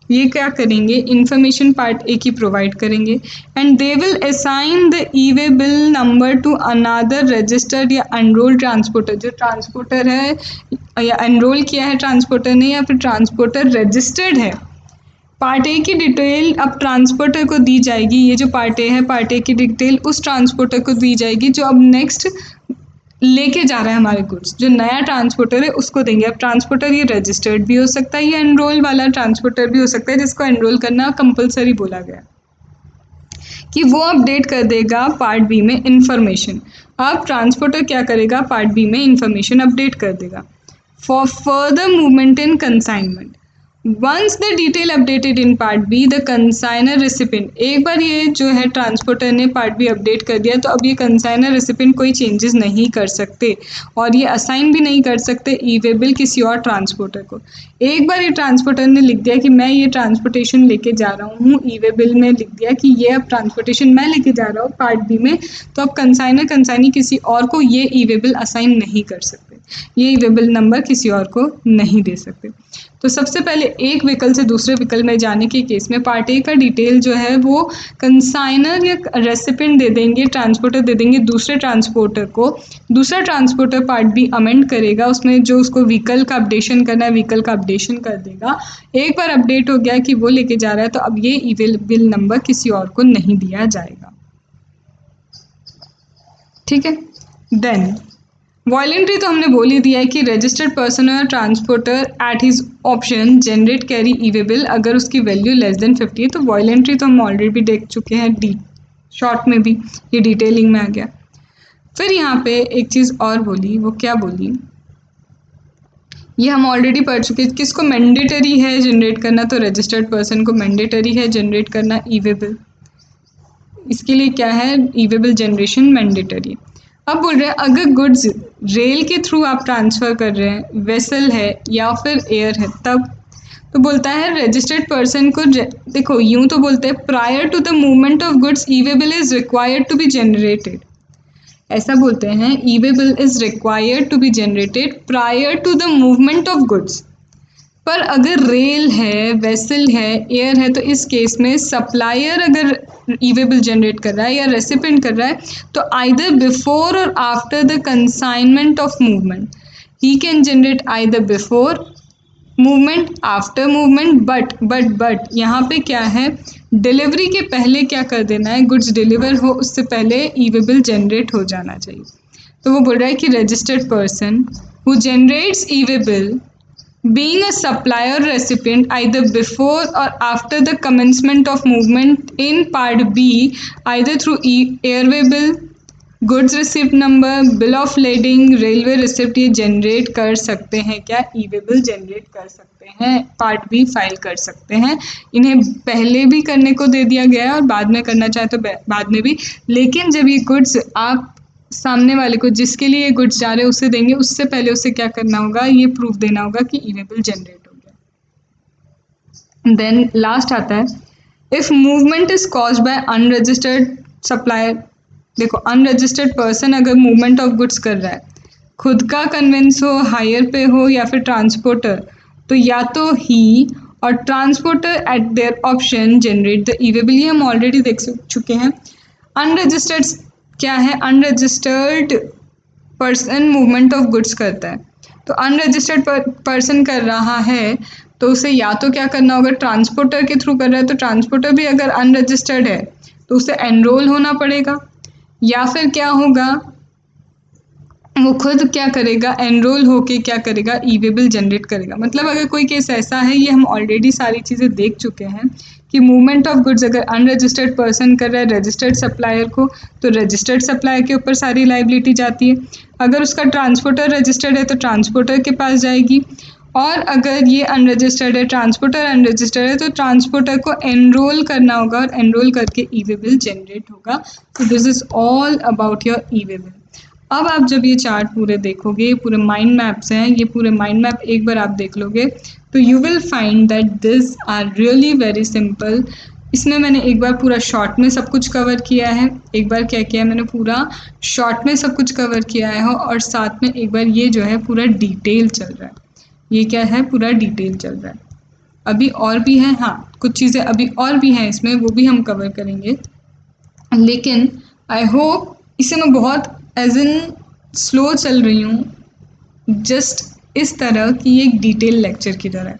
Speaker 1: ये क्या करेंगे, इंफॉर्मेशन पार्ट ए की प्रोवाइड करेंगे, and they will assign the e-way bill number to another registered या एनरोल्ड ट्रांसपोर्टर। जो ट्रांसपोर्टर है या एनरोल किया है ट्रांसपोर्टर ने, या फिर ट्रांसपोर्टर रजिस्टर्ड है, पार्ट ए की डिटेल अब ट्रांसपोर्टर को दी जाएगी। ये जो पार्ट ए है, पार्ट ए की डिटेल उस ट्रांसपोर्टर को दी जाएगी जो अब नेक्स्ट लेके जा रहा है हमारे गुड्स, जो नया ट्रांसपोर्टर है उसको देंगे। अब ट्रांसपोर्टर ये रजिस्टर्ड भी हो सकता है, ये एनरोल वाला ट्रांसपोर्टर भी हो सकता है, जिसको एनरोल करना कंपलसरी बोला गया कि वो अपडेट कर देगा पार्ट बी में इंफॉर्मेशन। अब ट्रांसपोर्टर क्या करेगा, पार्ट बी में इंफॉर्मेशन अपडेट कर देगा for further movement in consignment. Once the detail updated in part B, the consignor recipient, एक बार ये जो है ट्रांसपोर्टर ने पार्ट बी अपडेट कर दिया, तो अब ये कंसाइनर रेसिपिएंट कोई चेंजेस नहीं कर सकते और ये असाइन भी नहीं कर सकते ई-वे बिल किसी और ट्रांसपोर्टर को। एक बार ये ट्रांसपोर्टर ने लिख दिया कि मैं ये ट्रांसपोर्टेशन लेके जा रहा हूँ, ई-वे बिल में लिख दिया कि ये अब ट्रांसपोर्टेशन मैं लेके जा रहा हूँ पार्ट बी में, तो अब कंसाइनी किसी और को ये ई-वे बिल असाइन नहीं कर सकते, ये ई-वे बिल नंबर किसी और को नहीं दे सकते। तो सबसे पहले एक व्हीकल से दूसरे व्हीकल में जाने के केस में पार्ट ए का डिटेल जो है वो कंसाइनर या रेसिपिएंट दे देंगे, ट्रांसपोर्टर दे देंगे दूसरे ट्रांसपोर्टर को। दूसरा ट्रांसपोर्टर पार्ट बी अमेंड करेगा, उसमें जो उसको व्हीकल का अपडेशन करना है व्हीकल का अपडेशन कर देगा। एक बार अपडेट हो गया कि वो लेके जा रहा है, तो अब ये ई-वे बिल नंबर किसी और को नहीं दिया जाएगा। ठीक है, देन वॉलेंट्री तो हमने बोल ही दिया है कि रजिस्टर्ड पर्सन और transporter at his option generate carry e-way bill अगर उसकी वैल्यू लेस देन 50 है। तो वॉलेंट्री तो हम ऑलरेडी देख चुके हैं, शॉर्ट में भी ये डिटेलिंग में आ गया। फिर यहाँ पे एक चीज़ और बोली, वो क्या बोली, ये हम ऑलरेडी पढ़ चुके हैं। किसको मैंडेटरी है जनरेट करना, तो रजिस्टर्ड पर्सन को मैंडेटरी है जनरेट करना ई-वे बिल। इसके लिए क्या है, ई-वे बिल जनरेशन मैंडेटरी। अब बोल रहे हैं अगर गुड्स रेल के थ्रू आप ट्रांसफ़र कर रहे हैं, वेसल है या फिर एयर है, तब तो बोलता है रजिस्टर्ड पर्सन को देखो यूं तो बोलते हैं prior to the movement of goods E way bill is required to be generated, ऐसा बोलते हैं E way bill is required to be generated prior to the movement of goods. पर अगर रेल है, वेसल है, एयर है, तो इस केस में सप्लायर अगर ई वे बिल जनरेट कर रहा है या रेसिपिएंट कर रहा है तो आइदर बिफोर और after the consignment of movement, he can generate either before movement, after movement, but यहाँ पे क्या है, डिलीवरी के पहले क्या कर देना है, गुड्स डिलीवर हो उससे पहले ई वे बिल जनरेट हो जाना चाहिए। तो वो बोल रहा है कि registered person who generates E way bill being a supplier or recipient either before or after the commencement of movement in part B either through airway bill, goods receipt number, bill of lading, railway receipt, ये generate कर सकते हैं क्या, e way bill generate कर सकते हैं, part B file कर सकते हैं। इन्हें पहले भी करने को दे दिया गया है और बाद में करना चाहे तो बाद में भी, लेकिन जब ये गुड्स आप सामने वाले को जिसके लिए ये गुड्स जा रहे हैं उसे देंगे उससे पहले उसे क्या करना होगा, ये प्रूफ देना होगा कि ई वे बिल जनरेट हो गया। देन लास्ट आता है if movement is caused by unregistered supplier. देखो अनरजिस्टर्ड पर्सन अगर मूवमेंट ऑफ गुड्स कर रहा है, खुद का कन्वेंस हो, हायर पे हो या फिर ट्रांसपोर्टर, तो या तो ही और transporter eight there option generate the E way bill. ये हम ऑलरेडी देख चुके हैं। अनरजिस्टर्ड क्या है, unregistered person movement of goods करता है, तो अनरजिस्टर्ड पर्सन कर रहा है तो उसे या तो क्या करना होगा, ट्रांसपोर्टर के थ्रू कर रहा है तो ट्रांसपोर्टर भी अगर अनरजिस्टर्ड है तो उसे एनरोल होना पड़ेगा, या फिर क्या होगा वो खुद क्या करेगा, एनरोल होके क्या करेगा, ई वे बिल जनरेट करेगा। मतलब अगर कोई केस ऐसा है, ये हम ऑलरेडी सारी चीज़ें देख चुके हैं कि मूवमेंट ऑफ गुड्स अगर अनरजिस्टर्ड पर्सन कर रहा है रजिस्टर्ड सप्लायर को, तो रजिस्टर्ड सप्लायर के ऊपर सारी लाइबिलिटी जाती है। अगर उसका ट्रांसपोर्टर रजिस्टर्ड है तो ट्रांसपोर्टर के पास जाएगी, और अगर ये अनरजिस्टर्ड है, ट्रांसपोर्टर अनरजिस्टर्ड है, तो ट्रांसपोर्टर को एनरोल करना होगा और एनरोल करके ई वे बिल जनरेट होगा। तो this is all about your E way bill. अब आप जब ये चार्ट पूरे देखोगे, ये पूरे माइंड मैप्स हैं, ये पूरे माइंड मैप एक बार आप देख लोगे तो you will find that this are really very simple. इसमें मैंने एक बार पूरा शॉर्ट में सब कुछ कवर किया है, एक बार क्या किया है मैंने पूरा शॉर्ट में सब कुछ कवर किया है, और साथ में एक बार ये जो है पूरा डिटेल चल रहा है। ये क्या है, पूरा डिटेल चल रहा है। अभी और भी है, हाँ कुछ चीज़ें अभी और भी हैं इसमें, वो भी हम कवर करेंगे, लेकिन आई होप इसे मैं बहुत एज इन स्लो चल रही हूँ, जस्ट इस तरह की एक डिटेल लेक्चर की तरह।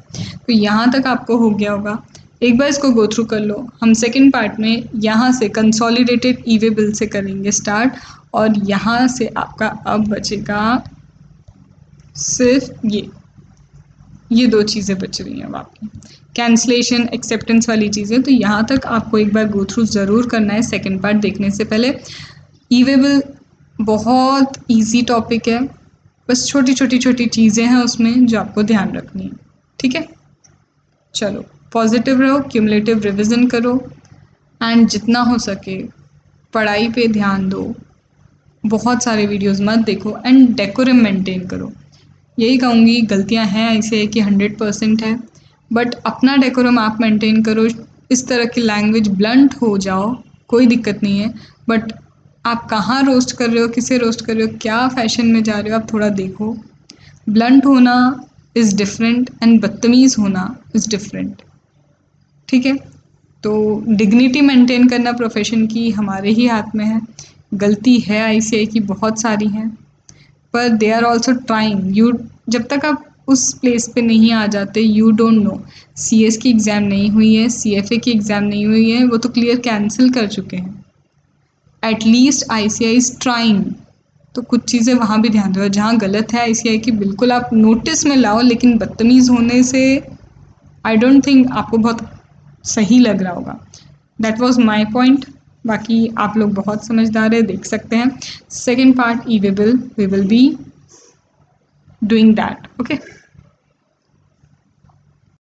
Speaker 1: तो यहाँ तक आपको हो गया होगा, एक बार इसको गो थ्रू कर लो। हम सेकंड पार्ट में यहाँ से कंसोलिडेटेड ई वे बिल से करेंगे स्टार्ट, और यहाँ से आपका अब बचेगा सिर्फ ये दो चीज़ें बच रही हैं अब आपकी, कैंसलेशन, एक्सेप्टेंस वाली चीज़ें। तो यहाँ तक आपको एक बार गो थ्रू ज़रूर करना है सेकंड पार्ट देखने से पहले। ई वे बिल बहुत इजी टॉपिक है, बस छोटी छोटी चीज़ें हैं उसमें जो आपको ध्यान रखनी है, ठीक है। चलो पॉजिटिव रहो, क्यूमुलेटिव रिवीजन करो, एंड जितना हो सके पढ़ाई पे ध्यान दो, बहुत सारे वीडियोस मत देखो, एंड डेकोरम मेंटेन करो। यही कहूँगी, गलतियाँ हैं ऐसे कि 100% है, बट अपना डेकोरम आप मेंटेन करो। इस तरह की लैंग्वेज ब्लंट हो जाओ कोई दिक्कत नहीं है, बट आप कहाँ रोस्ट कर रहे हो, किसे रोस्ट कर रहे हो, क्या फैशन में जा रहे हो, आप थोड़ा देखो। ब्लंट होना इज़ डिफरेंट एंड बदतमीज़ होना इज़ डिफरेंट, ठीक है। तो डिग्निटी मेंटेन करना प्रोफेशन की हमारे ही हाथ में है। गलती है आईसीआई की बहुत सारी हैं, पर they are also trying. You जब तक आप उस प्लेस पे नहीं आ जाते, यू डोंट नो। सीएस की एग्ज़ाम नहीं हुई है, सीएफए की एग्ज़ाम नहीं हुई है, वो तो क्लियर कैंसिल कर चुके हैं। At least ICI is trying. तो कुछ चीज़ें वहाँ भी ध्यान दो, जहाँ गलत है आईसीआई की बिल्कुल आप नोटिस में लाओ, लेकिन बदतमीज़ होने से आई डोंट थिंक आपको बहुत सही लग रहा होगा। That was my point. बाकी आप लोग बहुत समझदार है, देख सकते हैं second part e way bill, we will be doing that, okay.